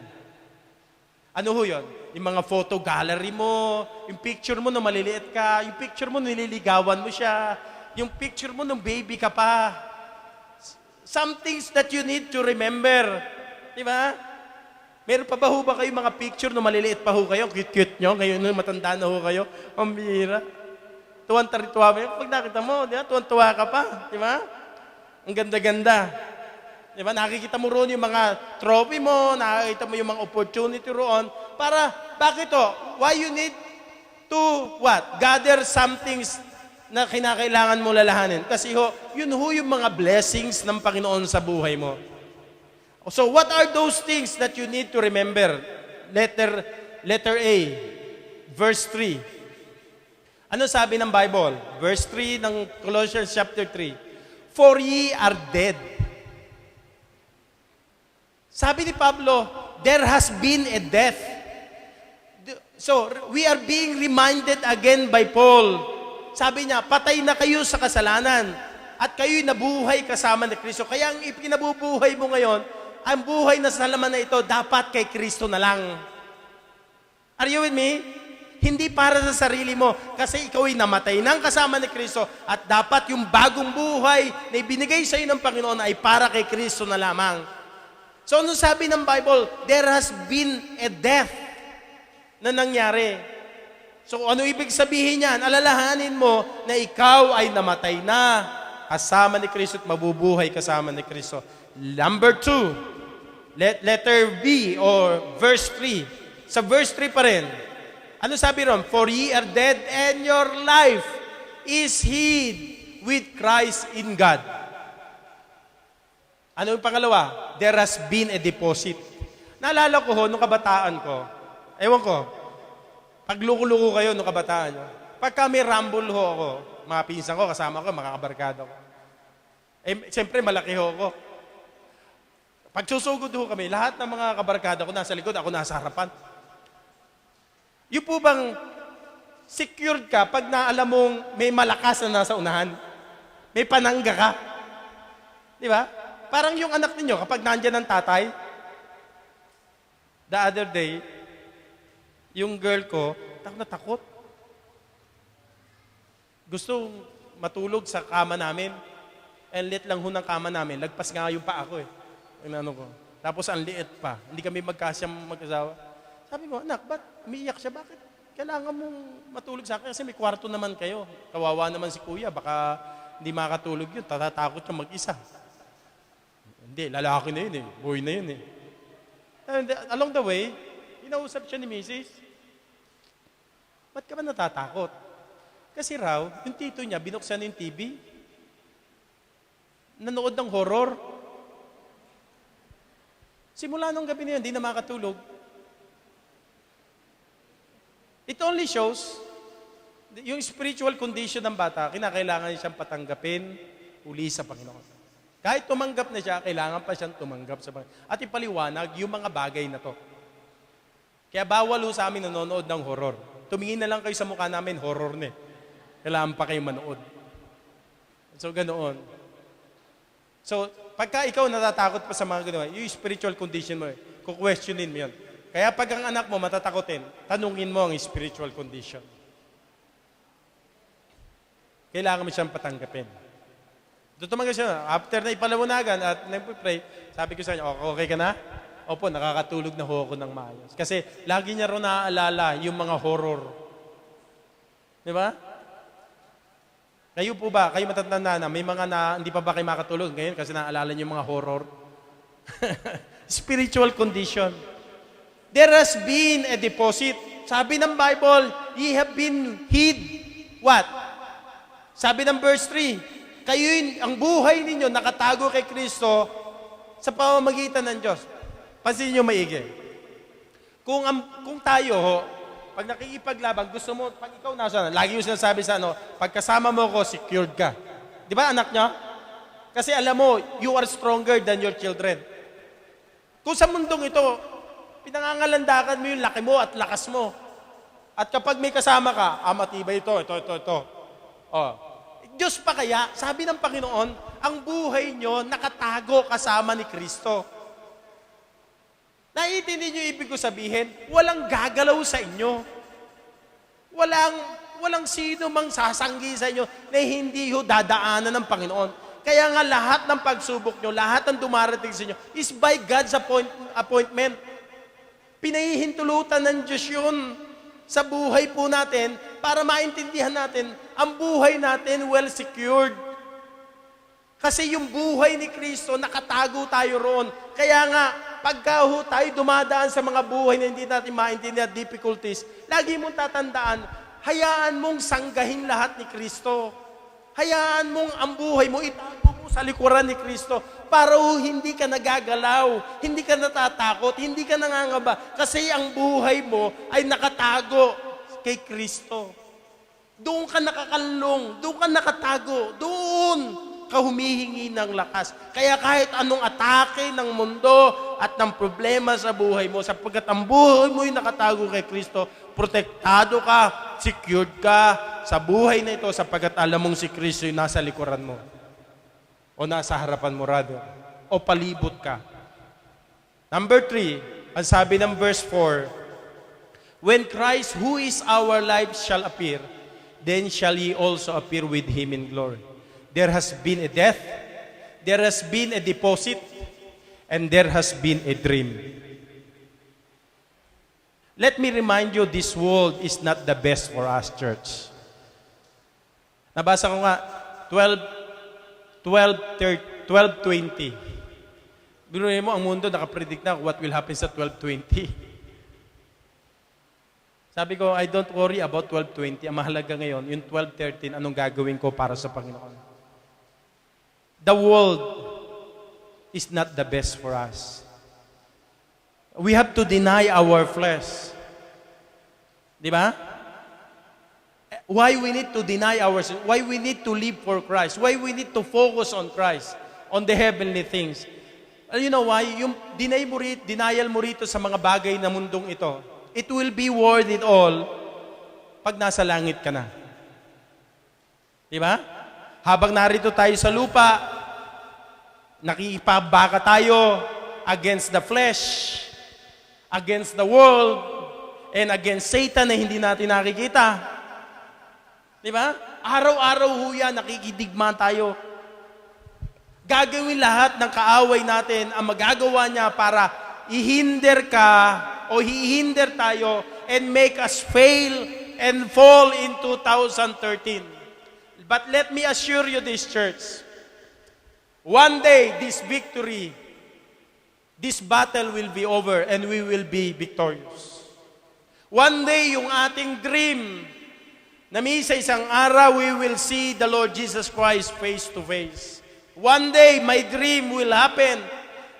Ano ho yun? Yung mga photo gallery mo, yung picture mo nung maliliit ka, yung picture mo nililigawan mo siya, yung picture mo nung baby ka pa. Some things that you need to remember. Di ba? Meron pa ba ho ba kayo mga picture nung maliliit pa ho kayo? Cute-cute nyo. Ngayon nung matanda na ho kayo. Ang bihira. Tuwan-tuwa mo. Pag nakita mo, di ba? Tuwan-tuwa ka pa. Di ba? Ang ganda-ganda. Di ba? Nakikita mo roon yung mga trophy mo, nakikita mo yung mga opportunity roon. Para, bakit to? Why you need to, what? Gather some things na kinakailangan mo lalahanin. Kasi ho, yun ho yung mga blessings ng Panginoon sa buhay mo. So, what are those things that you need to remember? Letter A, verse 3. Ano sabi ng Bible? Verse 3 ng Colossians chapter 3. For ye are dead. Sabi ni Pablo, there has been a death. So, we are being reminded again by Paul. Sabi niya, patay na kayo sa kasalanan at kayo'y nabuhay kasama ni Kristo. Kaya ang ipinabubuhay mo ngayon, ang buhay na sa laman na ito, dapat kay Kristo na lang. Are you with me? Hindi para sa sarili mo, kasi ikaw ay namatay ng kasama ni Kristo at dapat yung bagong buhay na ibinigay sa iyo ng Panginoon ay para kay Kristo na lamang. So, ano sabi ng Bible? There has been a death na nangyari. So, ano ibig sabihin niyan? Alalahanin mo na ikaw ay namatay na kasama ni Kristo at mabubuhay kasama ni Kristo. Number 2, letter B or verse 3. Sa verse 3 pa rin. Ano sabi ron? For ye are dead and your life is hid with Christ in God. Ano yung pangalawa? There has been a deposit. Naalala ko ho, nung kabataan ko, ewan ko, pagluko-luko kayo nung kabataan nyo, pagka may rumble ho ako, mga pinsan ko, kasama ko, mga kabarkada ko. Siyempre, malaki ho ako. Pag susugod ho kami, lahat ng mga kabarkada ko nasa likod, ako nasa harapan. Yung po bang secured ka pag naalam mong may malakas na nasa unahan? May panangga ka? Di ba? Parang yung anak ninyo, kapag nandyan ang tatay, the other day, yung girl ko, takot na takot. Gusto matulog sa kama namin. And lit lang ho ng kama namin. Lagpas nga yung paa ko eh. Ano ko. Tapos ang liit pa. Hindi kami magkasyang mag-asawa. Sabi ko, anak, ba't umiiyak siya? Bakit? Kailangan mong matulog sa akin kasi may kwarto naman kayo. Kawawa naman si kuya. Baka hindi makatulog yun. Tatatakot siya mag-isa. Hindi, lalaki na yun eh. Boy na yun eh. And along the way, inausap siya ni Mrs. Ba't ka ba natatakot? Kasi raw, yung tito niya, binuksan yung TV. Nanood ng horror. Simula nung gabi na yun, hindi na makatulog. It only shows yung spiritual condition ng bata, kinakailangan siyang patanggapin uli sa Panginoon. Kahit tumanggap na siya, kailangan pa siyang tumanggap sa Panginoon. At ipaliwanag yung mga bagay na to. Kaya bawal ho sa amin nanonood ng horror. Tumingin na lang kayo sa mukha namin, horror na eh. Kailangan pa kayo manood. So, ganoon. So, pagka ikaw natatakot pa sa mga ganoon, yung spiritual condition mo eh, kukwestiyonin mo yun. Kaya pag ang anak mo matatakotin, tanungin mo ang spiritual condition. Kailangan mo siyang patanggapin. Tutumangin siya. After na ipalamunagan at nag-pray, sabi ko sa kanya, okay ka na? Opo, nakakatulog na ho ako ng maayos. Kasi lagi niya rin naaalala yung mga horror. Di ba? Kayo po ba, kayo matatanda na, may mga na, hindi pa ba kayo makatulog ngayon kasi naaalala niyo yung mga horror? Spiritual condition. There has been a deposit. Sabi ng Bible, ye have been hid. What? Sabi ng verse 3, kayo ang buhay ninyo nakatago kay Kristo sa pamamagitan ng Diyos. Pansinin nyo maigi. Kung tayo, pag nakikipaglaban, gusto mo, pag ikaw nasa, lagi yung sinasabi sa pagkasama mo ko, secured ka. Di ba anak nyo? Kasi alam mo, you are stronger than your children. Kung sa mundong ito, pinangangalandakan mo yung laki mo at lakas mo. At kapag may kasama ka, matibay ito. Oh. Diyos pa kaya, sabi ng Panginoon, ang buhay nyo nakatago kasama ni Kristo. Naiintindihan niyo ibig ko sabihin, walang gagalaw sa inyo. Walang sino mang sasanggi sa inyo na hindi ho dadaanan ng Panginoon. Kaya nga lahat ng pagsubok nyo, lahat ng dumarating sa inyo is by God's appointment. Pinahihintulutan ng Diyos yun sa buhay po natin para maintindihan natin ang buhay natin well secured. Kasi yung buhay ni Kristo, nakatago tayo roon. Kaya nga, pagka tayo dumadaan sa mga buhay na hindi natin maintindihan at difficulties, lagi mong tatandaan, hayaan mong sanggahin lahat ni Kristo. Hayaan mong ang buhay mo, itago mo sa likuran ni Kristo para hindi ka nagagalaw, hindi ka natatakot, hindi ka nangangaba. Kasi ang buhay mo ay nakatago kay Kristo. Doon ka nakakalong, doon ka nakatago, doon ka humihingi ng lakas. Kaya kahit anong atake ng mundo at ng problema sa buhay mo, sapagkat ang buhay mo ay nakatago kay Kristo, protektado ka, secured ka sa buhay na ito sapagkat alam mong si Kristo ay nasa likuran mo. O nasa harapan mo rather. O palibot ka. Number 3, ang sabi ng verse 4, when Christ, who is our life, shall appear, then shall ye also appear with Him in glory. There has been a death, there has been a deposit, and there has been a dream. Let me remind you, this world is not the best for us, church. Nabasa ko nga, 12:20. Biruin mo, ang mundo nakapredict na what will happen sa 12:20. Sabi ko, I don't worry about 12:20. Ang mahalaga ngayon, yung 12:13, anong gagawin ko para sa Panginoon. The world is not the best for us. We have to deny our flesh. Di ba? Why we need to deny ourselves? Why we need to live for Christ? Why we need to focus on Christ, on the heavenly things? You know why? Yung denial mo rito sa mga bagay na mundong ito, it will be worth it all pag nasa langit ka na. Di ba? Habang narito tayo sa lupa, nakikipabaka tayo against the flesh, against the world, and against Satan na hindi natin nakikita. Di ba? Araw-araw ho yan, nakikidigma tayo. Gagawin lahat ng kaaway natin ang magagawa niya para ihinder ka o hihinder tayo and make us fail and fall in 2013. But let me assure you this, church, one day this victory, this battle will be over and we will be victorious. One day yung ating dream na sa isang araw we will see the Lord Jesus Christ face to face. One day my dream will happen.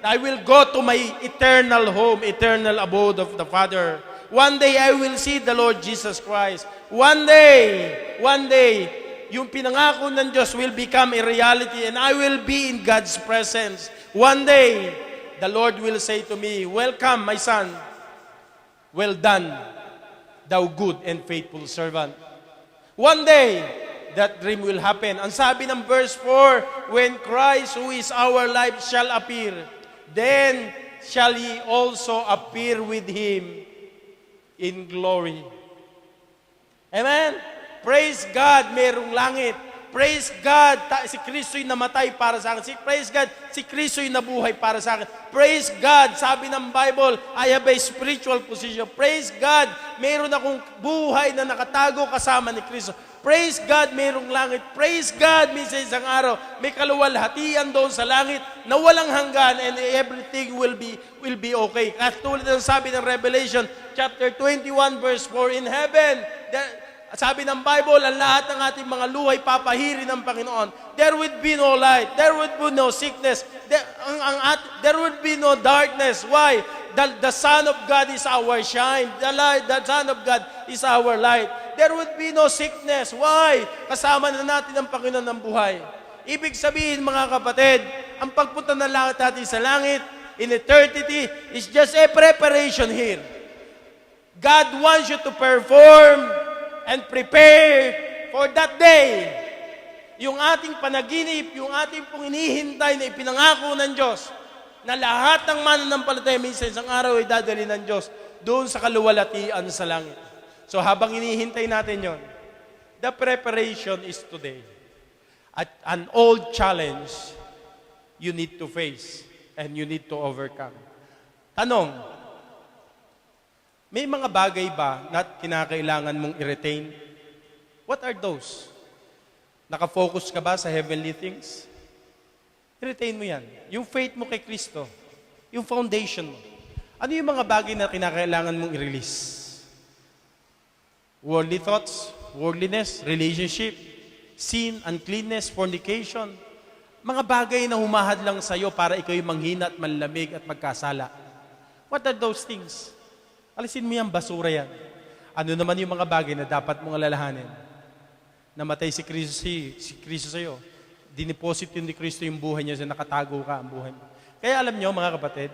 I will go to my eternal home, eternal abode of the Father. One day I will see the Lord Jesus Christ. One day, yung pinangako ng Diyos will become a reality and I will be in God's presence. One day, the Lord will say to me, welcome, my son. Well done, thou good and faithful servant. One day, that dream will happen. Ang sabi ng verse 4, when Christ, who is our life, shall appear, then shall ye also appear with Him in glory. Amen? Praise God, merong langit. Praise God, si Kristo'y namatay para sa akin. Praise God, si Kristo'y nabuhay para sa akin. Praise God, sabi ng Bible, I have a spiritual position. Praise God, mayroon akong buhay na nakatago kasama ni Kristo. Praise God, mayroong langit. Praise God, minsan isang araw, may kaluwalhatian doon sa langit na walang hanggan and everything will be okay. At tulad ng sabi ng Revelation, chapter 21, verse 4, in heaven, sabi ng Bible, ang lahat ng ating mga luhay papahirin ng Panginoon. There would be no light. There would be no sickness. There would be no darkness. Why? The Son of God is our shine. The Son of God is our light. There would be no sickness. Why? Kasama na natin ang Panginoon ng buhay. Ibig sabihin, mga kapatid, ang pagpunta ng langit natin sa langit in eternity is just a preparation here. God wants you to perform and prepare for that day. Yung ating panaginip, yung ating pong inihintay na ipinangako ng Diyos, na lahat ng mananampalataya minsan isang araw ay dadali ng Diyos doon sa kaluwalhatian sa langit. So habang inihintay natin yon, the preparation is today. At an old challenge you need to face and you need to overcome. Tanong, may mga bagay ba na kinakailangan mong i-retain? What are those? Nakafocus ka ba sa heavenly things? I-retain mo yan. Yung faith mo kay Kristo. Yung foundation mo. Ano yung mga bagay na kinakailangan mong i-release? Worldly thoughts, worldliness, relationship, sin, uncleanness, fornication. Mga bagay na humahad lang sa'yo para ikaw yung manghina at manlamig at magkasala. What are those things? Alisin mo yan, basura yan. Ano naman yung mga bagay na dapat mong alalahanin? Namatay si Kristo sa'yo. Dineposit yun ni Kristo yung buhay niya, nakatago ka ang buhay mo. Kaya alam niyo, mga kapatid,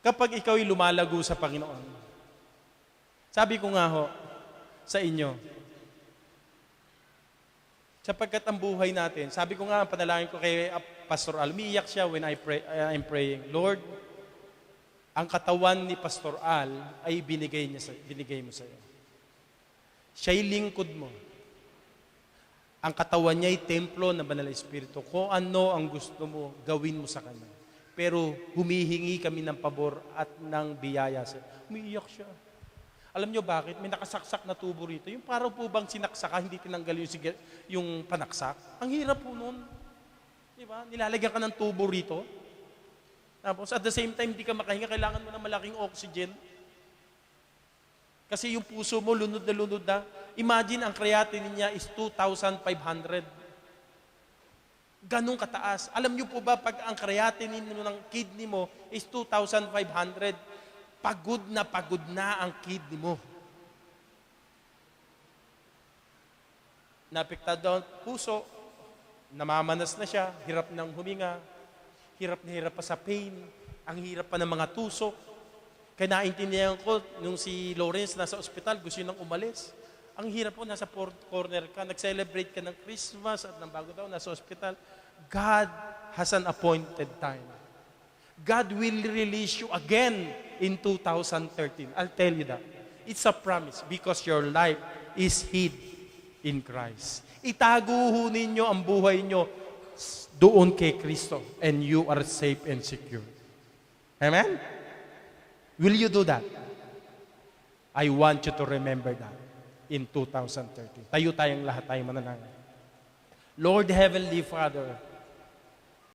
kapag ikaw'y lumalago sa Panginoon, sabi ko nga ho, sa inyo, sapagkat ang buhay natin, sabi ko nga, panalangin ko kay Pastor Al, umiiyak siya when I'm praying, Lord, ang katawan ni Pastor Al ay binigay mo sa iyo. Siya'y lingkod mo. Ang katawan niya ay templo ng Banal na Espiritu. Kung ano ang gusto mo, gawin mo sa Kanya. Pero humihingi kami ng pabor at ng biyaya sa iyo. Umiiyak siya. Alam niyo bakit? May nakasaksak na tubo rito. Yung parang po bang sinaksaka, hindi tinanggal yung panaksak. Ang hirap po nun. Diba? Nilalagyan ka ng tubo rito. Tapos at the same time, hindi ka makahinga, kailangan mo ng malaking oxygen. Kasi yung puso mo, lunod na. Imagine, ang creatinine niya is 2,500. Ganong kataas. Alam niyo po ba, pag ang creatinine ng kidney mo is 2,500, pagod na ang kidney mo. Napektado ang puso, namamanas na siya, hirap ng huminga, hirap na hirap pa sa pain, ang hirap pa ng mga tusok. Kaya naintindihan ko, nung si Lawrence nasa ospital, gusto nang umalis. Ang hirap po, nasa corner ka, nag-celebrate ka ng Christmas at ng bago taon, nasa ospital. God has an appointed time. God will release you again in 2013. I'll tell you that. It's a promise because your life is hid in Christ. Itago ho ninyo ang buhay nyo doon kay Kristo and you are safe and secure. Amen? Will you do that? I want you to remember that in 2013. Tayo tayong lahat tayo mananangin. Lord Heavenly Father,